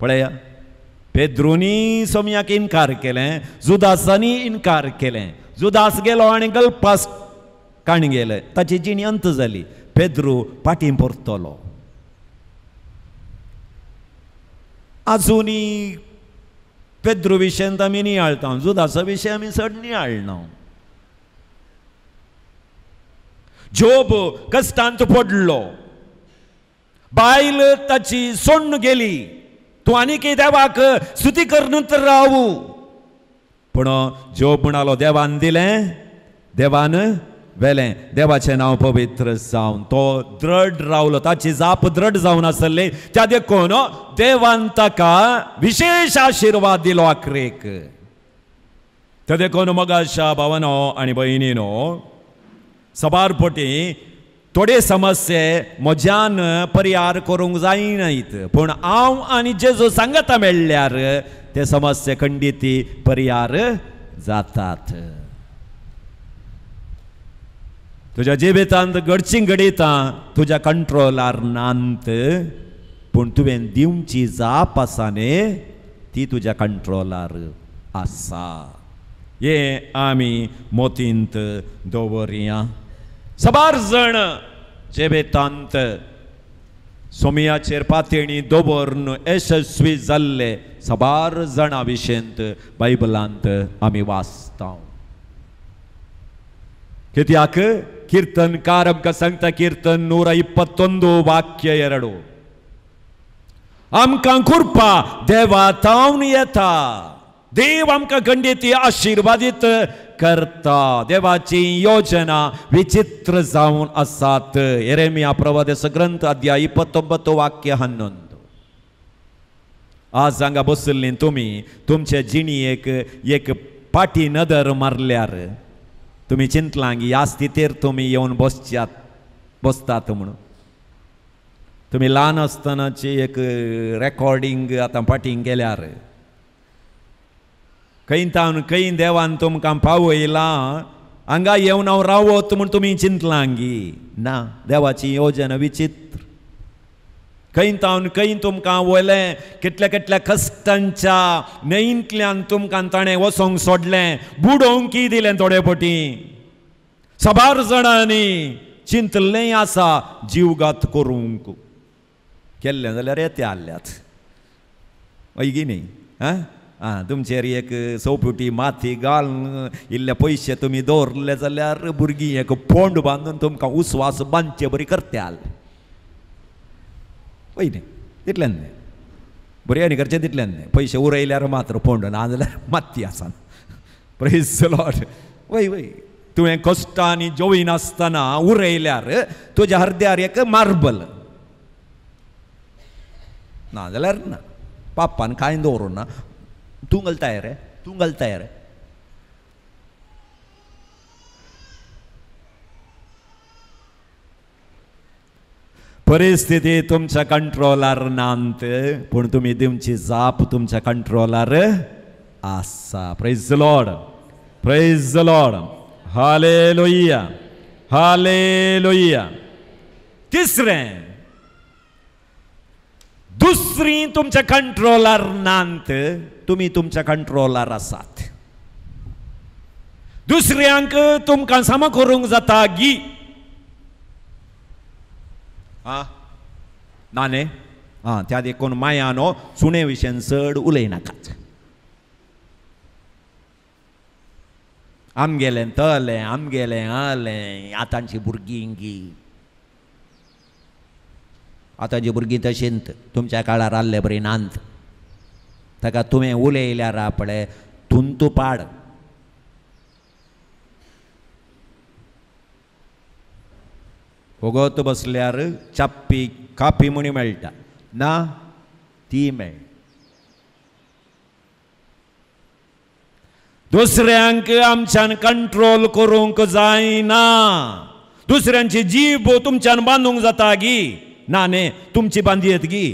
पळया पेद्रुनी सोमयाक इन्कार केलें जुदासानी इन्कार केलें. जुदास गेलो आनी गल्पास काणी गेलें ताची जिणी अंत जाली. पेद्रू पाटी परतलो. आजुनी पेद्रू विशयांत आमी नियाळटा जुदासा विशय आमी चड नियाळना. जोब कश्टांत पडलो बायल ताची सोडून गेली तूं आनीक देवाक स्तुती करनूच रावू पूण जोब म्हणालो देवान दिलें देवान वेलें देवाचें नांव पवित्र जावन तो दृढ रावलो ताची जाप दृढ जावन आसली. त्या देखून देवान ताका विशेष आशिर्वाद दिलो आखरेक. त्या देखून मोगाच्या भावानो आनी भयणीनो सबारपोटी थोडे समस्ये म्हज्यान परिहार करूंक जायनात पूण हांव आनी जेजू सांगता मेळ्ळ्यार ते समस्ये खंडीत परिहार जातात. तुज्या जिवितांत घडचीं घडितां तुज्या कंट्रोलार नात पूण तुवें दिवची जाप आसा न्ही ती तुज्या कंट्रोलार आसा. हे आमी मोतींत दवरया. सबार जण जिवितांत सोमयाचेर पातळी दवरून यशस्वी जाल्ले सबार जाणां विशेंत बायबलांत आमी वाचता. कित्याक कीर्तनकार आमकां सांगता कीर्तन 121 वाक्य 2 आमकां कृपा देवातावन येता. देव आमकां खंडीत आशिर्वादीत करता. देवाची योजना विचित्र जावन आसात. येरेमिया प्रवादेस ग्रंथ अध्याय 29 वाक्य 11. आज हांगा बसल्लीं तुमी तुमचे जिणेक एक पाटी नदर मारल्यार तुमी चिंतलां की ह्या स्थितीर तुमी येवन बसतात म्हणून. तुमी ल्हान आसतनाची एक रेकॉर्डिंग आतां पाटींग केल्यार खंय देवान तुमकां पावयलां हांगा येवन हांव रावत म्हूण तुमी चिंतलां की ना. देवाची योजना विचित्र. खंय तुमकां वयलें कितल्या कश्टांच्या न्हंयेंतल्यान तुमकां ताणें वसोंक सोडलें बुडोवंक दिलें थोडे पटी. सबार जाणांनी चिंतलें आसा जीवघात करूंक केल्लें जाल्यार येते आल्ल्यात वैगी न्ही तुमचेर एक सोपुटी माती घालून इल्ले पयशे तुमी दवरले जाल्यार भुरगीं एक पोंड बांदून तुमकां उस्वास बांदचे बरी करत्याल वय न्ही तितल्यान न्ही बऱ्यानी करचें तितल्यान न्ही पयशे उरयल्यार मात्र पोंड ना जाल्यार माती आसा प्रेज द लॉर्ड वय वय तुवें कश्टांनी जेविनासतना उरयल्यार तुज्या हृदयार एक मार्बल ना जाल्यार ना पापान कांय दवरूं ना तूं घालताय रे तूं घालताय रे परिस्थिती तुमच्या कंट्रोलार नांत पूण तुमी तुमची जाप तुमच्या कंट्रोलार आसा praise the Lord praise the Lord hallelujah hallelujah तिसरें दुसरी तुमच्या कंट्रोलार नांत तुमी तुमच्या कंट्रोलार आसात दुसऱ्यांक तुमकां सम करूंक जाता गी नाने त्या देखून मायानो सुणे विशयन चड उलयनाकात आमगेलें तलें आमगेलें आलें आतांची भुरगीं गी आतांची भुरगीं तशींत तुमच्या काळार आसले बरी नांत ताका तुवें उलयल्यार आपणे तुंतू पाड वगत बसल्यार चाप्पी कापी म्हणी मेळटा ना ती मेळ दुसऱ्यांक आमच्यान कंट्रोल करूंक जायना दुसऱ्यांची जीब तुमच्यान बांदूंक जाता गी ना न्ही तुमची बांदी येत गी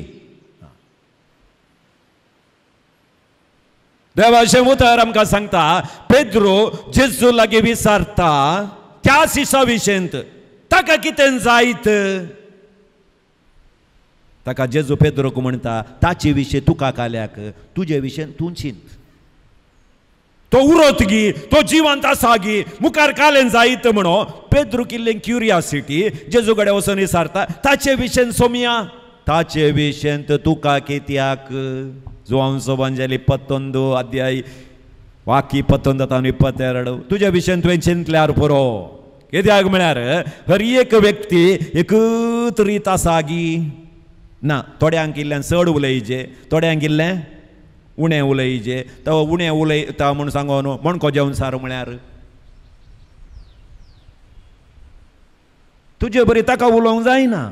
देवाचें उतर आमकां सांगता पेद्रो जेजू लागीं विचारता त्या शिशा विशयंत ताका कितें जायत ताका जेजू पेद्रोक म्हणटा ताचे विशय तुका काल्याक तुजे विशयन तूं चिंत तो उरत गी तो जिवंत आसा गी मुखार कालें जायत म्हणो पेद्रो किल्लें क्युरियोसिटी जेजू कडेन वचून विचारता ताचे विशयन सोमया ताचे विशयंत तुका कित्याक जोआंसो एवांजेली 11 अध्याय वाकी 19-22 तुज्या विशयन तुवें चिंतल्यार पुरो कित्याक म्हळ्यार हर एक व्यक्ती एकत्रीत आसा गी ना थोड्यांक इल्लें चड उलयचें थोड्यांक इल्लें उणें उलयचें तो उणें उलयता म्हूण सांगोन मणको जेवनसार म्हळ्यार तुजे बरी ताका उलोवंक जायना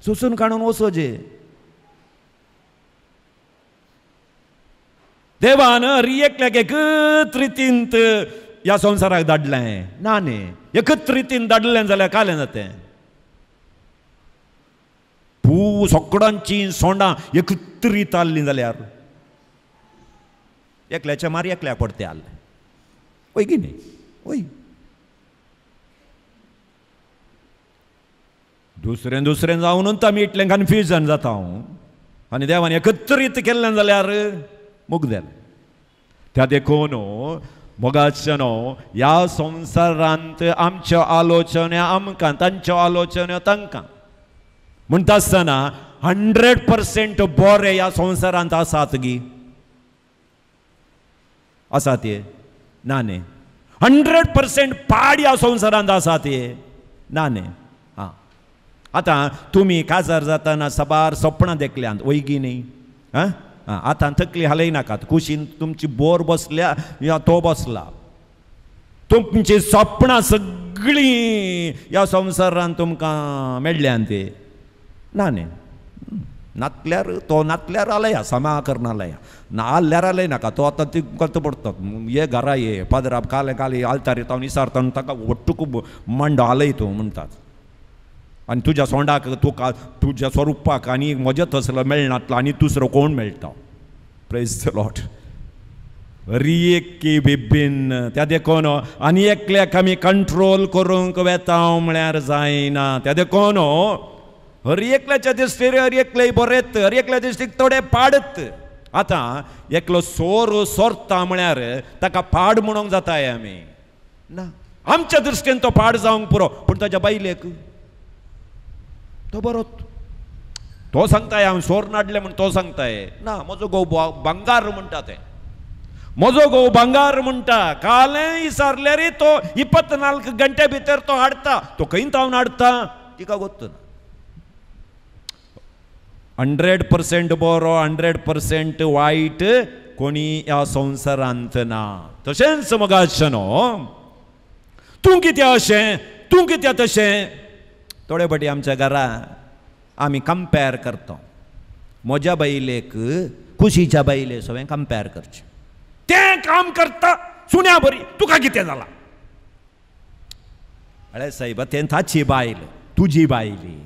सुसून काडून वचोचें देवान एकल्याक एकच रितींत ह्या संवसाराक धाडलें ना न्ही एकच रितीन धाडलें जाल्यार कालें जातें सगळ्यांची सोंडां एकत्रीत आसलीं जाल्यार एकल्याच्या मार एकल्याक पडते आसलें वय की न्ही वय दुसरें दुसरें जावनूच आमी इतलें कन्फ्युजन जाता हांव आनी देवान एकत्रीत केल्लें जाल्यार मुग्धेल त्या देखून मोगाचनो ह्या संवसारांत आमच्यो आलोचन्या आमकां तांच्यो आलोचन्यो तांकां म्हणटा आसतना 100% बरें ह्या संवसारांत आसात गी आसात हे ना न्ही 100% पाड ह्या संवसारांत आसात हे ना न्ही आतां तुमी काजार जातना सबार सपनां देखल्यांत वैगी न्ही आतां तकली हालयनाकात कुशीन तुमची बोर बसल्या या तो बसला तुमची सपनां सगळीं ह्या संवसारांत तुमकां मेळ्ळ्यान ते ना न्ही नातल्यार तो नातल्यार आलया समा करनालया ना आल्ल्यार आलय नाका तो आतां ती करता पडटा ये घरा ये पदराप काले काली आल्तार येता विचारता ताका वट्टूक मांडो आलय तूं म्हणटात आनी तुज्या सोंडाक तुका तुज्या स्वरुपाक आनी म्हज्या तसलो मेळनातलो आनी दुसरो कोण मेळटा प्रेज द लॉर्ड रियेकी बिबीन त्या देखून आनी एकल्याक आमी कंट्रोल करूंक वेता म्हळ्यार जायना त्या देखून हर एकल्याच्या दिसतीर हर एकले बरेत हर एकल्या दिसतीक थोडे पाडत आतां एकलो सोर सोरता म्हळ्यार ताका पाड म्हणूंक जाताय आमी ना आमच्या दृश्टीन तो पाड जावंक पुरो पूण ताच्या बायलेक तो बरो तो सांगताय हांव सोर नाडले म्हण तो सांगताय ना म्हजो घोव भांगार म्हणटा ते म्हजो घोव भांगार म्हणटा कालें विसरल्यार तो 24 गंटे भितर तो हाडटा तो खंय हांव हाडटा तिका गोत्तू ना 100% बरो 100% वायट कोणी ह्या संवसारांत ना तशेंच मोगाचनो तूं कितें अशें तूं कितें तशें थोडे फाटी आमच्या घरा आमी कंपेर करता म्हज्या बायलेक कुशीच्या बायले सगळें कंपेर करचें तें काम करता सुण्या बरी तुका कितें जाला अरे सायबा तें ताची बायल तुजी बायली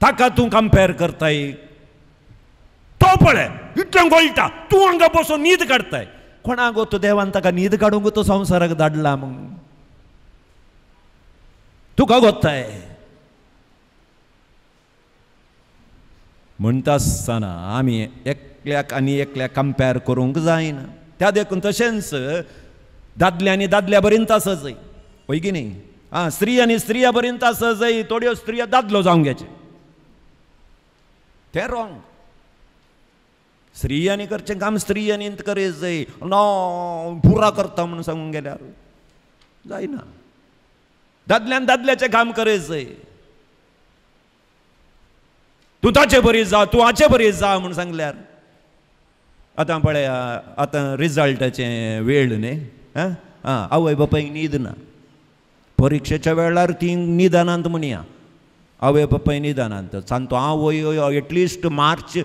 ताका तूं कंपेर करताय तो पळय इतलें गोळटा तूं हांगा बसून न्हीद काडताय कोणाक गोतो देवान ताका न्हीद काडूंक तो संवसाराक धाडला मग तुका गोत्ताय म्हणटा आसतना आमी एकल्याक आनी एकल्याक कंपेर करूंक जायना त्या देखून तशेंच दादल्यांनी दादल्या बरींत आसत जाय पळय की न्ही स्त्री आनी स्त्रिया बरींत आसत जाय थोड्यो स्त्रिया दादलो जावंक घ्याचे तें रॉंग स्त्रियांनी करचें काम स्त्रियांनीच करें जाय नो पुरा करता म्हणून सांगून गेल्यार जायना दादल्यान दादल्याचें काम करें जाय तूं ताचे बरी जा तूं हाचे बरी जा म्हणून सांगल्यार आतां पळय आतां रिजल्टाचे वेळ न्ही आवय बापायक न्हीद ना परिक्षेच्या वेळार ती निदानांत म्हणया आवय बापाय निदानांत सांगतो आवय एटलिस्ट मार्च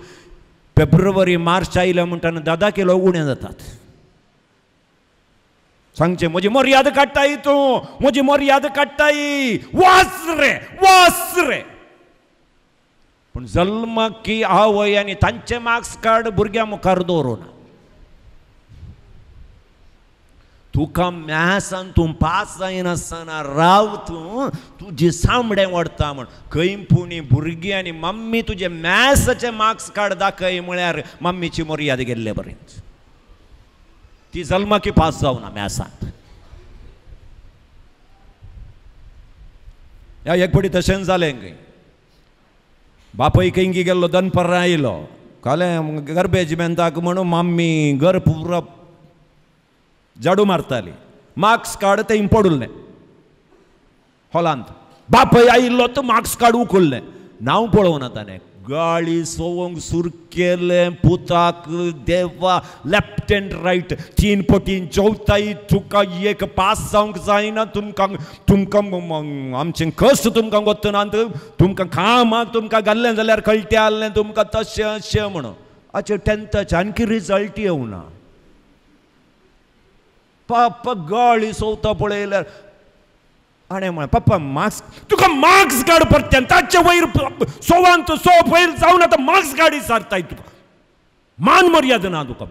फेब्रुवारी मार्च आयल्या म्हणटाना दादा किलो उणें जातात सांगचें म्हजी मर्याद काडटाय तूं म्हजी मर्याद काडटाय वाच रे पूण जल्माक की आवय आनी तांचे मार्क्स कार्ड भुरग्यां मुखार दवरूना तुका मॅथ्सान तूं पास जायनासतना राव तूं तुजें सामडें वडता म्हण खंय पुणी भुरगीं आनी मम्मी तुजे मॅथ्साचे मार्क्स कार्ड दाखय म्हळ्यार मम्मीची मर्याद गेल्ले बरेंच ती जल्माकी पास जावना मॅथ्सांत ह्या एक फावटी तशेंच जालें खंय बापय खंय गेल्लो दनपारां आयलो कळ्ळें गर्बेजमेंटाक म्हणून मम्मी घर पुरो झाडू मारताली मार्क्स कार्ड थंय पडुल्लें हॉलांत बापय आयिल्लो तो मार्क्स कार्ड उखल्लें नांव पळोवना ताणें गाळी सोवंक सुरू केलें पुताक देवा लेफ्ट एंड रायट 3 पटीन चौथाई तुका एक पास जावंक जायना तुमकां आमचें कश्ट तुमकां गोत्तना तुमकां कामाक तुमकां घाल्लें जाल्यार कळटें आहलें तुमकां तशें अशें म्हणून अच्छा 10th आणखी रिजल्ट येवना पापा गाळी सोवता पळयल्यार हाणें म्हळें पप्पा मार्क्स तुका मार्क्स कार्ड परत्यान ताचे वयर सोवांत सो वयर जावन आतां मार्क्स कार्ड विचारताय तुका मान मर्यादा ना तुका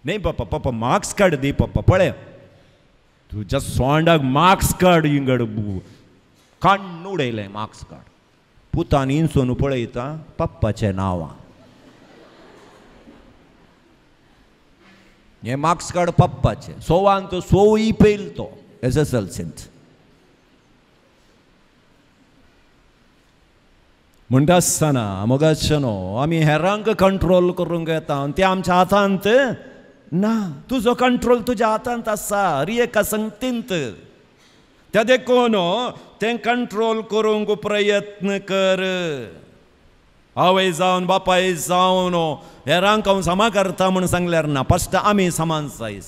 न्ही पप्पा मार्क्स कार्ड दी पप्पा पळय तुज्या सोंडाक मार्क्स कार्ड इंगड काण्ण उडयलें मार्क्स कार्ड पुतान इंसून पळयता पप्पाचें नांवां हे मार्क्स कार्ड पप्पाचे सोवांत सोई पेल तो SSLCंत म्हणटा आसतना मोगाचनो आमी हेरांक कंट्रोल करूंक येता आनी ते आमच्या हातांत ना तुजो कंट्रोल तुज्या हातांत आसा एका संगतींत त्या देखून तें कंट्रोल करूंक प्रयत्न कर आवय जावन बापाय जावन हेरांक हांव समा करता म्हूण सांगल्यार ना फस्ट आमी समान जाय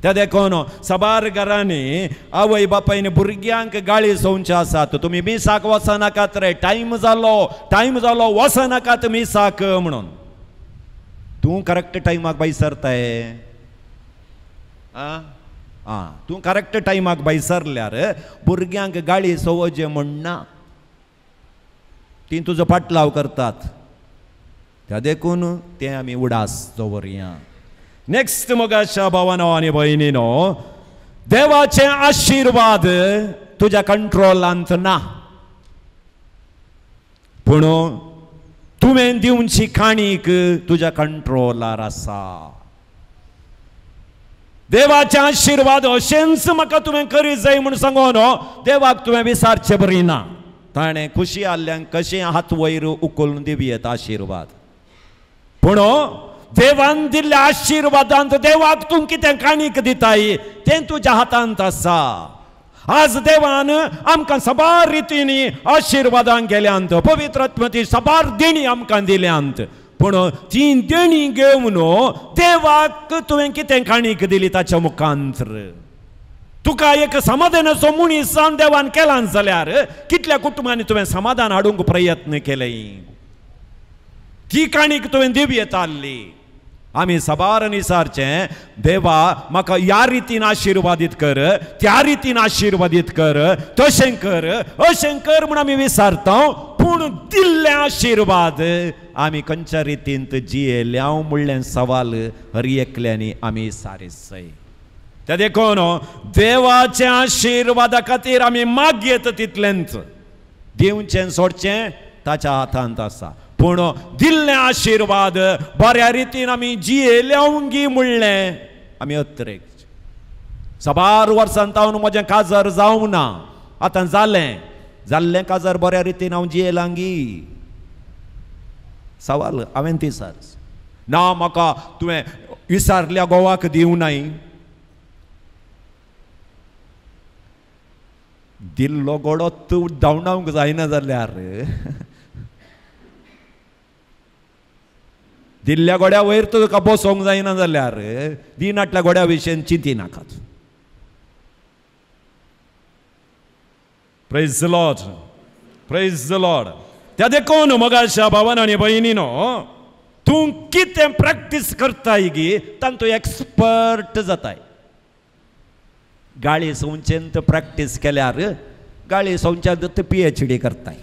त्या देखून सबार घरांनी आवय बापायन भुरग्यांक गाळी सोवचे आसात तुमी मिसाक वचनाकात रे टायम जालो वचनाकात मिसाक म्हणून तूं करेक्ट टायमाक बैसरताय तूं करेक्ट टायमाक बैसरल्यार भुरग्यांक गाळी सोवचे म्हणना ती तुजो पाटलाव करतात त्या देखून तें आमी उडास दवरया नेक्स्ट मोगाच्या भावानो आनी भयणीनो देवाचे आशिर्वाद तुज्या कंट्रोलांत ना पूण तुवें दिवची खाणीक तुज्या कंट्रोलार आसा देवाचे आशीर्वाद अशेंच म्हाका तुवें करी जाय म्हूण सांगून देवाक तुवें विसारचें बरी ना. ताणें खुशी आल्ल्यांक कशें हात वयर उखलून दिवयेत आशीर्वाद. पूण देवान दिल्ल्या आशीर्वादांत देवाक तूं कितें काणीक दिताय तें तुज्या हातांत आसा. आज देवान आमकां साबार रितीनी आशीर्वादां गेल्यांत, पवित्र आत्म्याची साबार देणी आमकां दिल्यांत. पूण ती देणी घेवन देवाक तुवें कितें काणीक दिली ताच्या मुखांतर. तुका एक समाधानाचो मनीस जावन देवान केला जाल्यार कितल्या कुटुंबांनी तुवें समाधान हाडूंक प्रयत्न केले, ती काणीक तुवें दिवं येताली. आमी साबार विचारचें, देवा म्हाका ह्या रितीन आशिर्वादीत कर, त्या रितीन आशिर्वादीत कर, तशें कर अशें कर म्हूण आमी विचारता. पूण दिल्ले आशिर्वाद आमी खंयच्या रितीन जियेल्या म्हणलें सवाल हर एकल्यांनी आमी सारय. ते देखून देवाचे आशिर्वादा खातीर आमी मागयेत तितलेंच, दिवचें सोडचें ताच्या हातांत आसा. पूण दिल्ले आशिर्वाद बऱ्या रितीन आमी जियेल्यावंगी म्हणलें आमी अत्रेक. साबार वर्सां हांव म्हजें काजर जावंक ना, आतां जाल्लें काजर बऱ्या रितीन हांव जियेलांगी. सवाल हांवें ती सार ना, म्हाका तुवें विसारल्या गोवाक दिवं नाय. दिल्लो गोडो तूं धांवडावंक जायना जाल्यार दिल्ल्या गोड्या वयर तुका बसोवंक जायना जाल्यार दिनाटल्या गोड्या विशयी चिंती नाकात. Praise the Lord, praise the Lord. त्या देखून मोगाच्या भावान आनी भयणीनो, तूं कितें प्रॅक्टीस करताय गी तातूंत तूं एक्सपर्ट जाताय. गाळी संवचेंत प्रॅक्टीस केल्यार गाळी संवच्यात PhD करताय.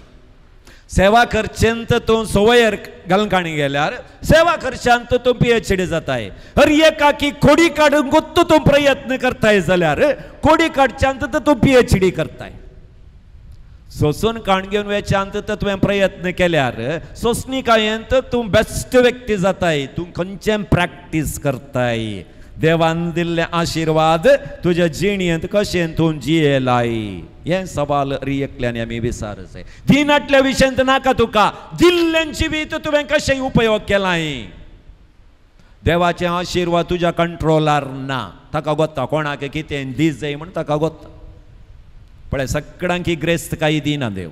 सेवा करचेंत तूं सवयर घालून काणी गेल्यार सेवा करच्यांत तूं PhD जाताय. हर एकाकी खोडी काडूंक तूं प्रयत्न करताय जाल्यार खोडी काडच्यांत तूं PhD करताय. सोसून काण घेवन वेच्यांत तुवें प्रयत्न केल्यार सोंसणिकायेंत तूं बेस्ट व्यक्ती जाताय. तूं खंयचें प्रॅक्टीस करताय. देवान दिल्ले आशिर्वाद तुज्या जिणेंत कशें तूं जियेलाय हें सवाल एकल्यानी आमी विचारचें. दिनाटल्या विशयंत नाका तुका, दिल्ल्यांची बी तुवें कशें उपयोग केलाय. देवाचें आशिर्वाद तुज्या कंट्रोलार ना. ताका गोत्ता कोणाक कितें दी जाय म्हण ताका गोत्ता. पळय, सगळ्यांक ग्रेस्त काही दिना देव,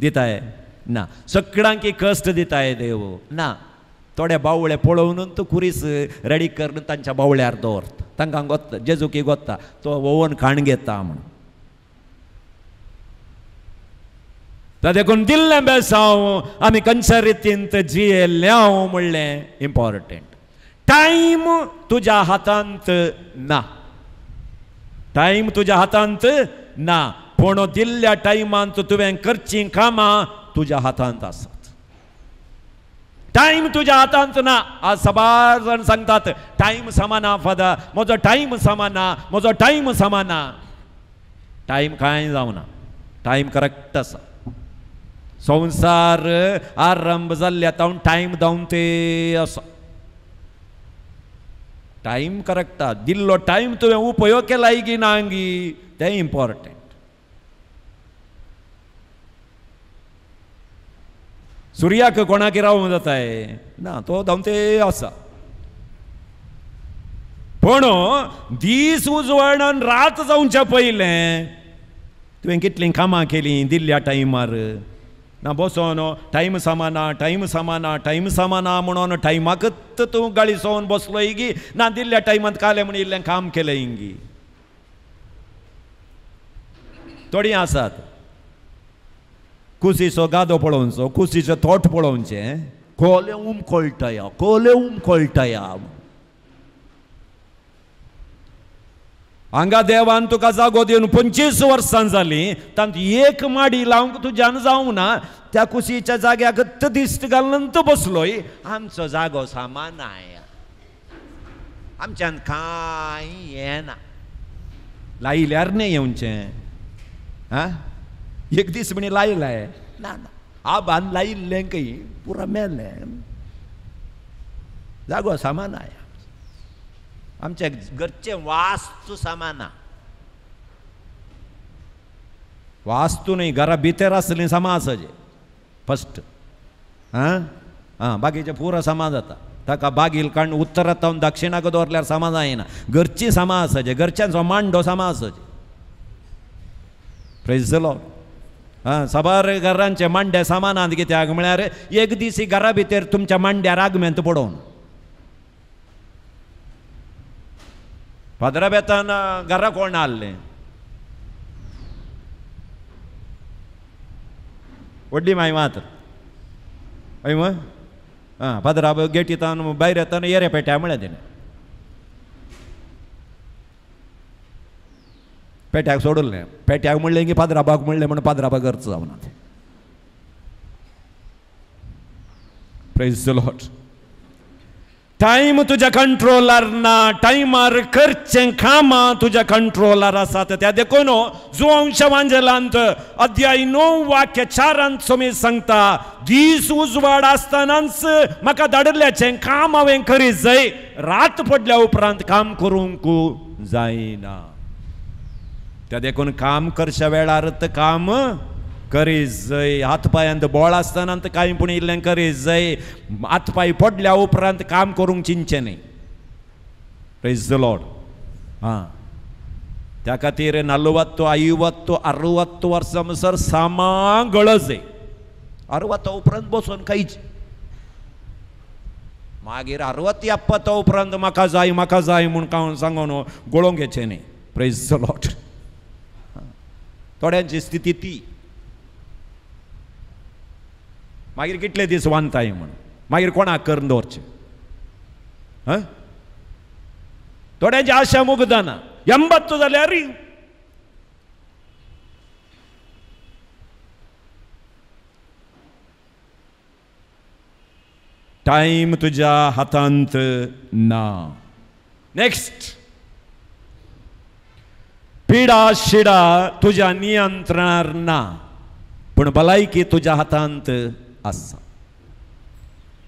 दिताय ना. सगळ्यांक कश्ट दिताय देव ना. थोडे बावळे पळोवन तूं कुरीस रेडी करून तांच्या बावळ्यार दवरता. तांकां गोत्ता, जेजूकी गोत्ता तो ओवन खाण घेता म्हण. त्या देखून दिल्लें बेसांव आमी खंयच्या रितीन जियेल्या म्हणलें इम्पॉर्टंट. टायम तुज्या हातांत ना, टायम तुज्या हातांत ना. पूण दिल्ल्या टायमांत तुवें करचीं कामां तुज्या हातांत आसात. टायम तुज्या हातांत ना. आज साबार जाण सांगतात टायम समाना फादर, म्हजो टायम समाना, म्हजो टायम समाना. टायम कांय जावना, टायम करेक्ट आसा. संवसार आरंभ जाल्ल्या तावन टायम जावन ते आसा. टायम करेक्ट आसा. दिल्लो टायम तुवें उपयोग केलाय गी ना गी तें इम्पॉर्टंट. सुर्याक कोणाक रावूंक जाताय ना, तो जावन ते आसा. पूण दीस उजवडून रात जावच्या पयलें तुवें कितलीं कामां केलीं दिल्ल्या टायमार ना. बसोन टायम समाना, टायम समाना, टायम समाना म्हणून टायमाकच तूं गाळी सोवन बसलोय गी ना. दिल्ल्या टायमांत काले म्हण इल्लें काम केलें गी. थोडीं आसात कुशीचो गादो पळोवचो, कुशीचो तोट पळोवचें, कोले उमकोळटया, कोले उमकोळटया. हांगा देवान तुका जागो दिवन 25 वर्सां जालीं, तांत एक माडी लावंक तुज्यान जावंक ना. त्या कुशीच्या जाग्याक दिश्ट घालून तूं बसलोय. आमचो जागो सामानाय, आमच्यान कांय येना. लायल्यार न्ही येवचें. हा, एक दीस म्हणे लायलाय ना ना, आबान लायिल्लें खंय पुरा मेलें. जागो सामान आया. आमच्या घरचे वास्तू सामान वास्तू नाही घरा भितर असले समा असायचे फस्ट बाकीचे पुरा समाज जाता ताका बागील कारण उत्तरात जाऊन दक्षिणाक दवरल्यार समाज जायना घरची समा असायचे घरच्यांचो मांडो समा असायचे प्रेज द लॉर्ड सबार घरांचे मांड्या सामानांत कित्याक म्हळ्यार एक दीस घरा भितर तुमच्या मांड्यार आगमेंत पडोवन पदरा बेतान घरा कोण हाडलें वड्डी माय मात्र हय मग पदरा गेटीतान भायर येताना येरे पेट्या म्हळ्यार तेणें पेट्याक सोडलें पेट्याक म्हणलें की पदराबाग म्हणलें म्हणून पदराबाग अर्थ जावना तें प्रेज द लॉर्ड टाइम तुझ्या कंट्रोलार ना टाइमार करचें कामां तुझ्या कंट्रोलार आसात त्या देखून जो अंश वांजलांत अध्याय 9 वाक्य 4 सोमी सांगता दीस उजवाड आसतनाच म्हाका धाडल्याचें काम हांवें करीत जाय रात पडल्या उपरांत काम करूंक जायना त्या देखून काम करच्या वेळार काम करीत जाय हातपायांत बोळ आसतना कांय पूण इल्लें करीत जाय हातपाय पडल्या उपरांत काम करूंक चिंतचें न्ही प्रेज द लॉर्ड त्या खातीर 40, 50, 60 वर्सां म्हणसर सामा गळज 60 उपरांत बसून कांयच मागीर 60 70 उपरांत म्हाका जाय म्हूण सांगून गळोवंक घेचें न्ही प्रेज द लॉर्ड थोड्यांची स्थिती ती मागीर कितले दीस वांताय म्हण मागीर कोणाक करून दवरचें थोड्यांची आशा मुगदाना 80 जाल्यार टाइम तुज्या हातांत ना नेक्स्ट पिडा शिडा तुझ्या नियंत्रणार ना पण भलायकी तुझ्या हातांत आसा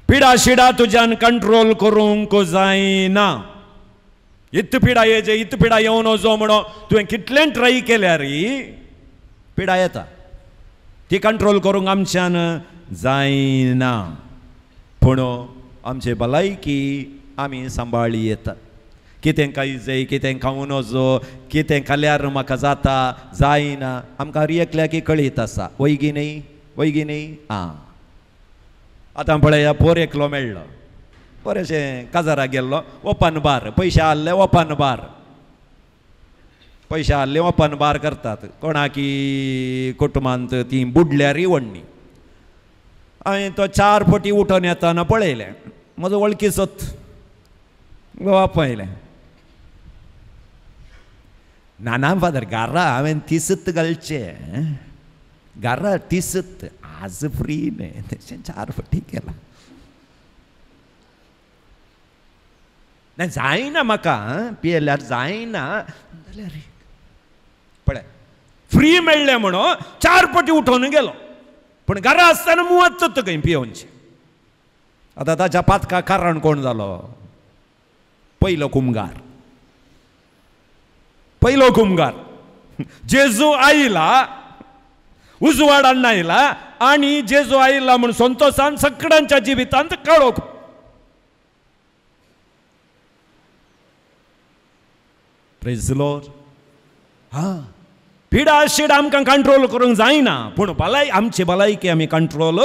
पिडा शिडा तुज्यान कंट्रोल करूंक जायना इत पिडा येजे इत पिडा येवन वचो म्हणून तुवें कितलें ट्राय केल्यार पिडा येता ती कंट्रोल करूंक आमच्यान जायना पूण आमचे भलायकी आमी सांबाळी येता कितें खाय जाय कितें खावन वचो कितें खाल्यार म्हाका जाता जायना आमकां एकल्या की कळीत आसा वैगी न्ही आतां पळया पोर एकलो मेळ्ळो बरेंशें काजाराक गेल्लो ओपन बार पयशे आहले ओपन बार करतात कोणाकी कुटुंबांत ती बुडल्यार व्हडणी हांवें तो 4 फावटी उठोन येताना पळयलें म्हजो वळखीचोच पळयलें ना फादर गारा हांवें तिसत घालचें गारा तिसत आज फ्री न्ही तशें 4 फावटी केला ना जायना म्हाका पियेल्यार जायना जाल्यार पळय फ्री मेळ्ळें म्हणून 4 फावटी उठोन गेलो पूण घरा आसतना मुवत खंय पियोवनशें आतां ताच्या पातका कारण कोण जालो पयलो कुमगार जेजू आयला उजवाडान आयला आणि जेजू आयला म्हणून संतोषान सगळ्यांच्या जिवितांत काळोख प्रेज द लॉर्ड पिडा शिडा आमकां कंट्रोल करूंक जायना पूण आमची भलायकी आमी कंट्रोल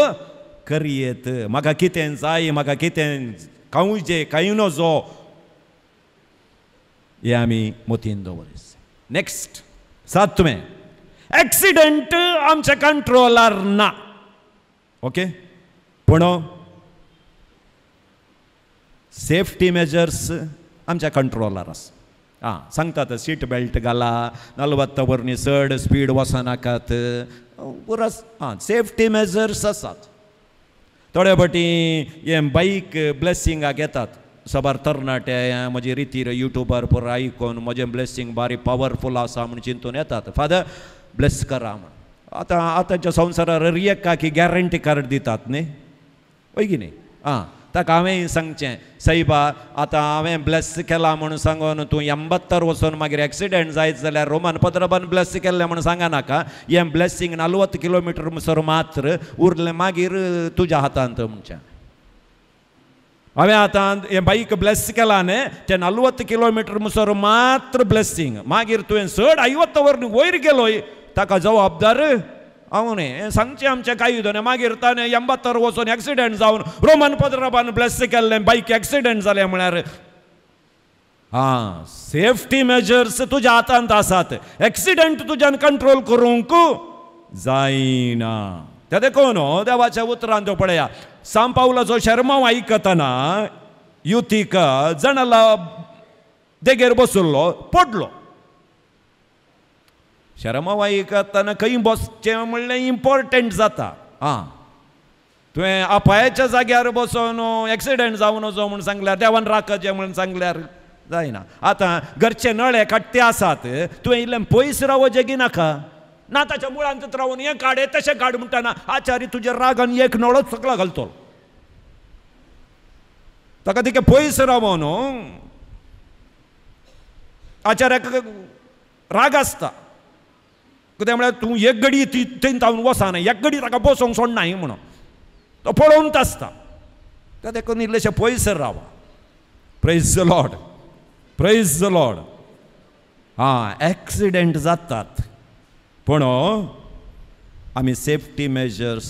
करियेत म्हाका कितें जाय म्हाका कितें खावचें काय नजो हे आमी मतीन दवरस नेक्स्ट 7वें एक्सिडेंट आमच्या कंट्रोलार ना ओके पूण सेफ्टी मेजर्स आमच्या कंट्रोलार आसा सांगतात सीट बेल्ट घाला 40 वरनी चड स्पीड वचनाकात परस सेफ्टी मेजर्स आसात थोडे फावटी हे बाईक ब्लेसिंगाक येतात सबार तरणाटे म्हजी रितीर युट्यूबार पुरो आयकून म्हजें ब्लेसिंग बारी पावरफूल आसा म्हूण चिंतून येतात फादर ब्लेस करा म्हण आतांच्या संवसारार रियेका की गॅरंटी कार्ड दितात न्ही वय की न्ही ताका हांवें सांगचें सैबा आतां हांवें ब्लेस केला म्हणून सांगून तूं 82 वचून मागीर एक्सिडेंट जायत जाल्यार रोमन पद्रबान ब्लेस केल्लें म्हणून सांगा नाका हें ब्लेसिंग 40 किलोमीटर म्हणसर मात्र उरलें मागीर तुज्या हातांत म्हणचें हांवें आतां हें बाईक ब्लेस केला न्ही तें 40 किलोमीटर म्हणसर मात्र ब्लेसिंग मागीर तुवें चड 50 वरां वयर गेलोय ताका जबाबदार हांव न्ही सांगचें आमचें कायदो मागीर ताणें 82 वचून एक्सिडेंट जावन रोमन पद्रबान ब्लेस केल्लें बाईक एक्सिडेंट जालें म्हळ्यार सेफ्टी मेजर्स तुज्या हातांत आसात एक्सिडेंट तुज्यान कंट्रोल करूंक जायना ते देखून देवाच्या उतरांत पळया सांत पावलाचो शर्माव आयकतना युतीक जणाला देगेर बसुल्लो पडलो शर्माव आयकतना खंय बसचें म्हणलें इम्पॉर्टंट जाता तुवें आपायाच्या जाग्यार बसून एक्सिडेंट जावन वचो म्हूण सांगल्यार देवान राखचें म्हणून सांगल्यार जायना आतां घरचे नळे काडटे आसात तुवें इल्लें पयस रावो जगी नाका ना ताच्या मुळांत रावून हें काड तशें काड म्हणटाना आचारी तुज्या रागान एक नळोच सकला घालतो ताका तिके पयस रावून आचार्याक राग आसता कित्याक म्हळ्यार तूं एक घडी थंय तावन वचना एक घडी ताका बसोवंक सोडनाय म्हणून तो पळोवंत आसता त्या देखून इल्लेशें पयस रावा praise the Lord praise the Lord accident जातात पूण आमी सेफ्टी मेजर्स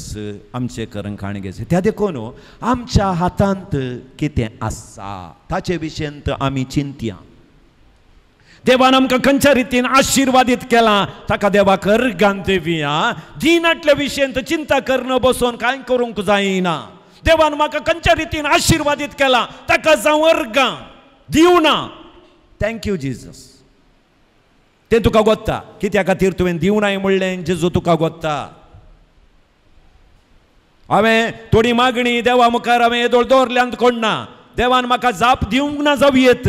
आमचे करूंक घेवचे त्या देखून आमच्या हातांत कितें आसा ताचे विशयंत आमी चिंतया देवान आमकां खंयच्या रितीन आशिर्वादीत केला ताका देवाक अर्गान दिवया दिनाटल्या विशयंत चिंता करन बसून कांय करूंक जायना देवान म्हाका खंयच्या रितीन आशिर्वादीत केला ताका जावं अर्गां दिवना थँक्यू जिजस तें तुका गोत्ता कित्या खातीर तुवें दिवनाय म्हणलें जेजू तुका गोत्ता हांवें थोडी मागणी देवा मुखार हांवें येदोळ दवरल्यांत कोण ना देवान म्हाका जाप दिवंक ना जावयेत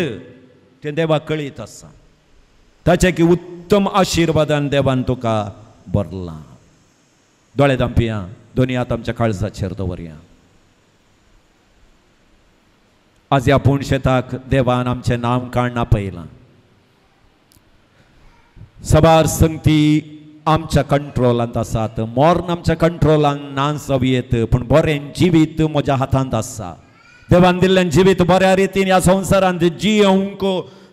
तें देवाक कळीत आसा ताचे की उत्तम आशिर्वादान देवान तुका भरलां दोळे धांपया दोनी हात आमच्या काळजाचेर दवरया आज ह्या पुणशेताक देवान आमचें नांव काडून आपयलां सबार संगती आमच्या कंट्रोलांत आसात मोर्न आमच्या कंट्रोलांत ना जावयेत पूण बरें जिवीत म्हज्या हातांत आसा देवान दिल्लें जिवीत बऱ्या रितीन ह्या संवसारांत जियोंक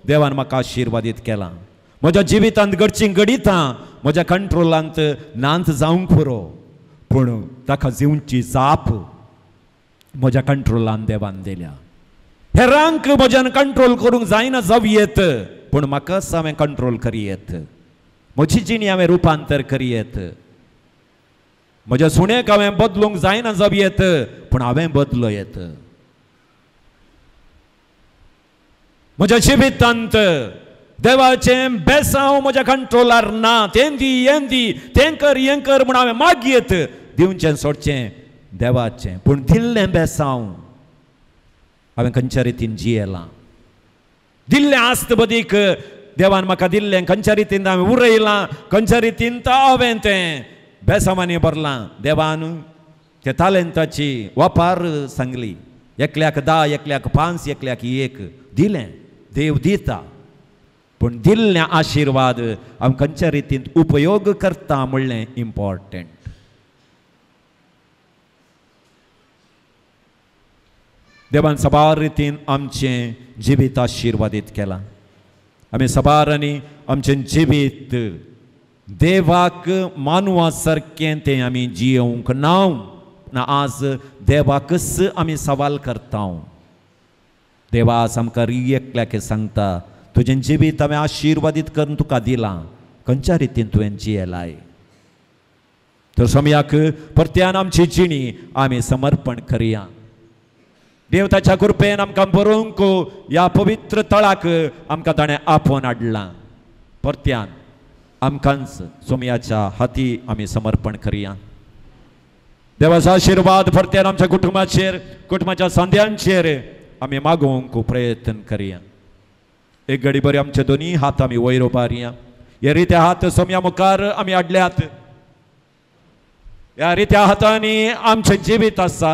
देवान म्हाका आशिर्वादीत केलां म्हज्या जिवितांत घडचीं घडितां म्हज्या कंट्रोलांत नांत जावंक पुरो पूण ताका जिवची जाप म्हज्या कंट्रोलांत देवान दिल्या हेरांक म्हज्यान कंट्रोल करूंक जायना जावयेत पूण म्हाकाच हांवें कंट्रोल करियेत म्हजी जिणी हांवें रुपांतर करियेत म्हज्या सुणेक हांवें बदलूंक जायना जावयेत पूण हांवें बदलयेत म्हज्या जिवितांत देवाचें बेसांव म्हज्या कंट्रोलार ना तें दी हें दी तें कर म्हूण हांवें मागयेत दिवचें सोडचें देवाचें पूण दिल्लें बेसांव हांवें खंयच्या रितीन जियेलां दिल्लें आस्त बदीक देवान म्हाका दिल्लें खंयच्या रितीन हांवें उरयलां खंयच्या रितीन हांवें तें बेसांवांनी भरलां देवान ते तालेंताची वापार सांगली एकल्याक 10 एकल्याक 5 एकल्याक 1 दिलें देव दिता पूण दिल्लें आशिर्वाद हांव खंयच्या रितीन उपयोग करता म्हणलें इम्पॉर्टंट देवान सबार रितीन आमचें जिवीत आशिर्वादीत केलां आमी सबारांनी आमचें जिवीत देवाक मानवा सारकें तें आमी जियोंक ना आज देवाकच आमी सवाल करता देवा आमकां एकल्याक सांगता तुजें जिवीत हांवें आशिर्वादीत करून तुका दिलां खंयच्या रितीन तुवें जियेलाय तर समयाक परत्यान आमची जिणी आमी समर्पण करया देव ताच्या कृपेन आमकां बरोवंक ह्या पवित्र तळाक आमकां ताणें आपोवन हाडलां परत्यान आमकांच सोमयाच्या हाती आमी समर्पण करया देवाचो आशिर्वाद परत्यान आमच्या कुटुंबाच्या सांद्यांचेर आमी मागोवंक प्रयत्न करया एक घडी बरे आमचे दोनी हात आमी वयर उबारया हे रित्या हात सोम्या मुखार आमी हाडल्यात ह्या रित्या हातांनी आमचें जिवीत आसा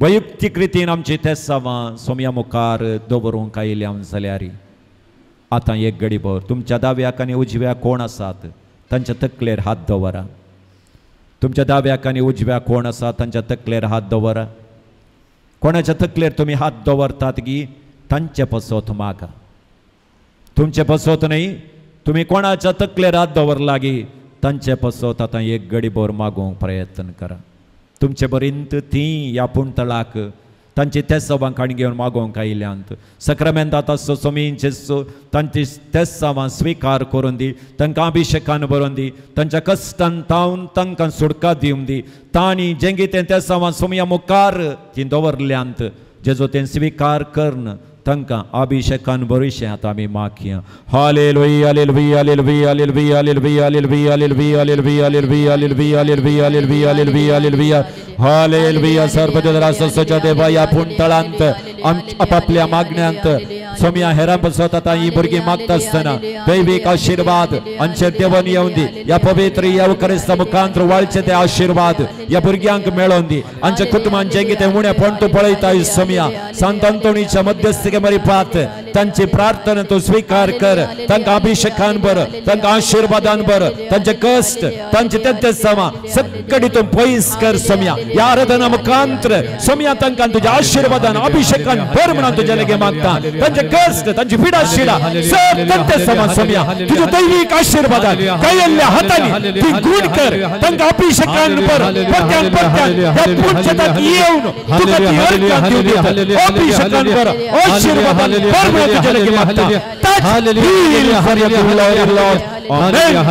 वैयक्तीक रितीन आमची तेसावां सोम्या मुखार दवरूंक आयल्या जाल्यार आतां एक घडीभर तुमच्या दाव्याक आनी उजव्याक कोण आसात तांच्या तकलेर हात दवरा. तुमच्या दाव्याक आनी उजव्याक कोण आसात तांच्या तकलेर हात दवरा. कोणाच्या तकलेर तुमी हात दवरतात की तांचे पसोत मागा. तुमचे पसोत न्ही, तुमी कोणाच्या तकलेर हात दवरला की तांचे पसोत आतां एक घडीभर मागूंक प्रयत्न करा. तुमचे बरींत ती ह्या पुणतळाक तांची तेसावां काण घेवन मागोवंक आयल्यांत सक्रामेंतांत आसो सोमींचे तांची तेसावां स्विकार करून दी, तांकां अभिशेकान भरून दी, तांच्या कश्टान तावन तांकां सुडका दिवंक दी. तांणी जें कितें तेसावां सोमया मुखार ती दवरल्यांत जेजो तें स्विकार करन तांकां अभिशेकान भरुशें आतां आमी मागया. Hallelujah hallelujah hallelujah hallelujah hallelujah hallelujah hallelujah hallelujah hallelujah hallelujah hallelujah hallelujah hallelujah hallelujah hallelujah. सर्वदेवरासोच्या देवा ह्या पुणतळांत आपापल्या मागण्यांत सोम्या हेरां बसत आतां ही भुरगीं मागता आसतना दैवीक आशिर्वाद हांचेर देवन येवं दी. ह्या पवित्र येवकरिस्ता मुखांतर वाळचे ते आशिर्वाद ह्या भुरग्यांक मेळोवन दी. हांच्या कुटुंबान जें कितें उणें पण तूं पळयता सोम्या सांत अंतोणीच्या मध्यस्थीके मरीपात तांची प्रार्थना तूं स्विकार कर. तांकां अभिशेकान भर, तांकां आशिर्वादान भर, तांचे कश्ट तांचे तेसावां सगळी तूं पयस कर सोम्या. ह्या आराधना मुखांतर सोम्या तांकां तुज्या आशिर्वादान अभिशेकान भर म्हणून तुजे लागीं मागता. तांचे कश्ट तांची पिडा शिडा सब तेसावां सोम्या तुज्या दैवीक आशिर्वादान कयल्ल्या हातांनी ती गूण कर. तांकां अभिशेकान भर. परत्यान परत्यान ह्या पुणचेताक येवन तुका ती अर्घ्यां दिवंक अभिशेकान भर, आशिर्वादान भर म्हणून तुजे लागीं मागता. Hallelujah hallelujah hallelujah hallelujah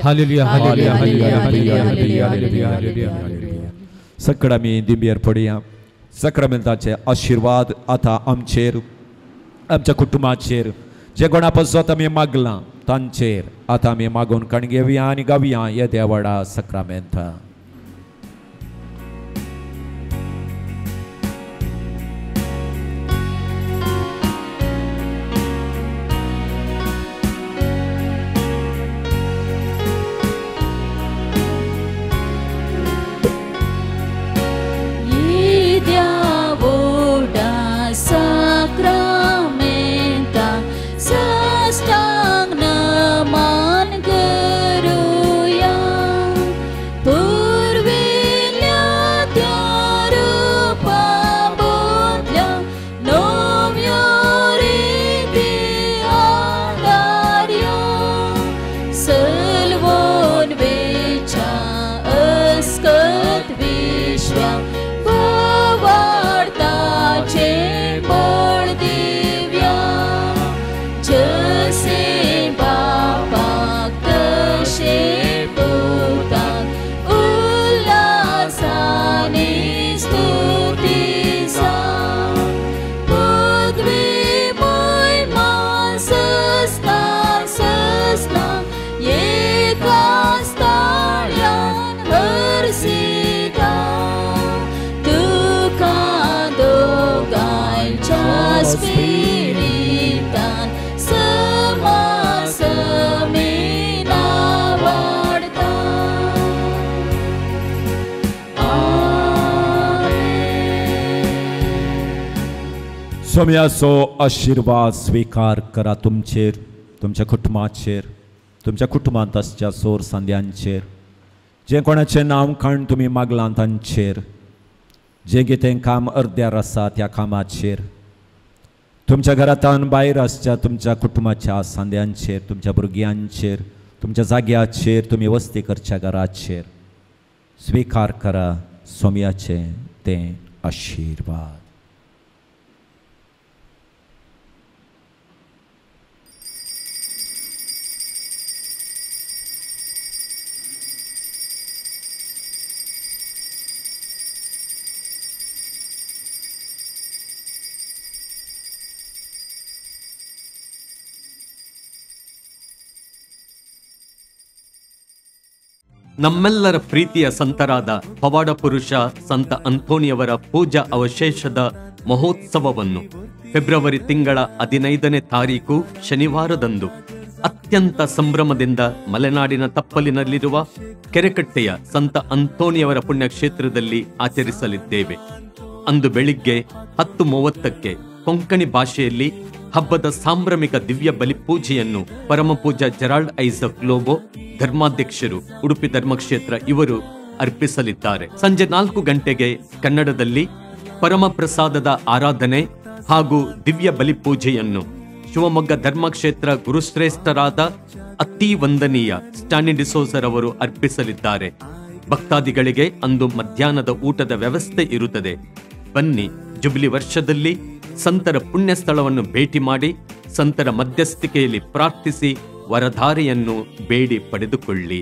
hallelujah hallelujah hallelujah hallelujah. सकड आमी दिंबेर पडया. सक्रामेंताचे आशिर्वाद आतां आमचेर, आमच्या कुटुंबाचेर जे कोणा पसत आमी मागलां तांचेर आतां आमी मागून काण घेवया आनी गावया हे देवाडा सक्रामेंता. सोम्याचो आशिर्वाद स्विकार करा तुमचेर, तुमच्या कुटुंबाचेर, तुमच्या कुटुंबांत आसच्या सोर सांद्यांचेर, जे कोणाचें नांव काण तुमी मागलां तांचेर, जें कितें काम अर्द्यार आसा त्या कामाचेर, तुमच्या घरांतल्यान भायर आसच्या तुमच्या कुटुंबाच्या सांद्यांचेर, तुमच्या भुरग्यांचेर, तुमच्या जाग्याचेर, तुमी वस्ती करच्या घराचेर स्विकार करा सोम्याचें तें आशिर्वाद. ನಮ್ಮೆಲ್ಲರ ಪ್ರೀತಿಯ ಸಂತರಾದ ಪವಾಡ ಪುರುಷ ಸಂತ ಅಂತೋನಿಯವರ ಪೂಜಾ ಅವಶೇಷದ ಮಹೋತ್ಸವವನ್ನು ಫೆಬ್ರವರಿ ತಿಂಗಳ 15ನೇ ತಾರೀಕು ಶನಿವಾರದಂದು ಅತ್ಯಂತ ಸಂಭ್ರಮದಿಂದ ಮಲೆನಾಡಿನ ತಪ್ಪಲಿನಲ್ಲಿರುವ ಕೆರೆಕಟ್ಟೆಯ ಸಂತ ಅಂತೋಣಿಯವರ ಪುಣ್ಯಕ್ಷೇತ್ರದಲ್ಲಿ ಆಚರಿಸಲಿದ್ದೇವೆ. ಅಂದು ಬೆಳಿಗ್ಗೆ 10:30ಕ್ಕೆ ಕೊಂಕಣಿ ಭಾಷೆಯಲ್ಲಿ ಹಬ್ಬದ ಸಾಂಭ್ರಮಿಕ ದಿವ್ಯ ಬಲಿಪೂಜೆಯನ್ನು ಪರಮಪೂಜ್ಯ ಜೆರಾಲ್ಡ್ ಐಸಕ್ ಲೋಬೋ ಧರ್ಮಾಧ್ಯಕ್ಷರು ಉಡುಪಿ ಧರ್ಮಕ್ಷೇತ್ರ ಇವರು ಅರ್ಪಿಸಲಿದ್ದಾರೆ. ಸಂಜೆ 4 ಗಂಟೆಗೆ ಕನ್ನಡದಲ್ಲಿ ಪರಮಪ್ರಸಾದದ ಆರಾಧನೆ ಹಾಗೂ ದಿವ್ಯ ಬಲಿಪೂಜೆಯನ್ನು ಶಿವಮೊಗ್ಗ ಧರ್ಮಕ್ಷೇತ್ರ ಗುರುಶ್ರೇಷ್ಠರಾದ ಅತಿ ವಂದನೀಯ ಸ್ಟಾನಿ ಡಿಸೋಜರ್ ಅವರು ಅರ್ಪಿಸಲಿದ್ದಾರೆ. ಭಕ್ತಾದಿಗಳಿಗೆ ಅಂದು ಮಧ್ಯಾಹ್ನದ ಊಟದ ವ್ಯವಸ್ಥೆ ಇರುತ್ತದೆ. ಬನ್ನಿ, ಜುಬಿಲಿ ವರ್ಷದಲ್ಲಿ ಸಂತರ ಪುಣ್ಯ ಸ್ಥಳವನ್ನು ಭೇಟಿ ಮಾಡಿ ಸಂತರ ಮಧ್ಯಸ್ಥಿಕೆಯಲ್ಲಿ ಪ್ರಾರ್ಥಿಸಿ ವರಧಾರೆಯನ್ನು ಬೇಡಿ ಪಡೆದುಕೊಳ್ಳಿ.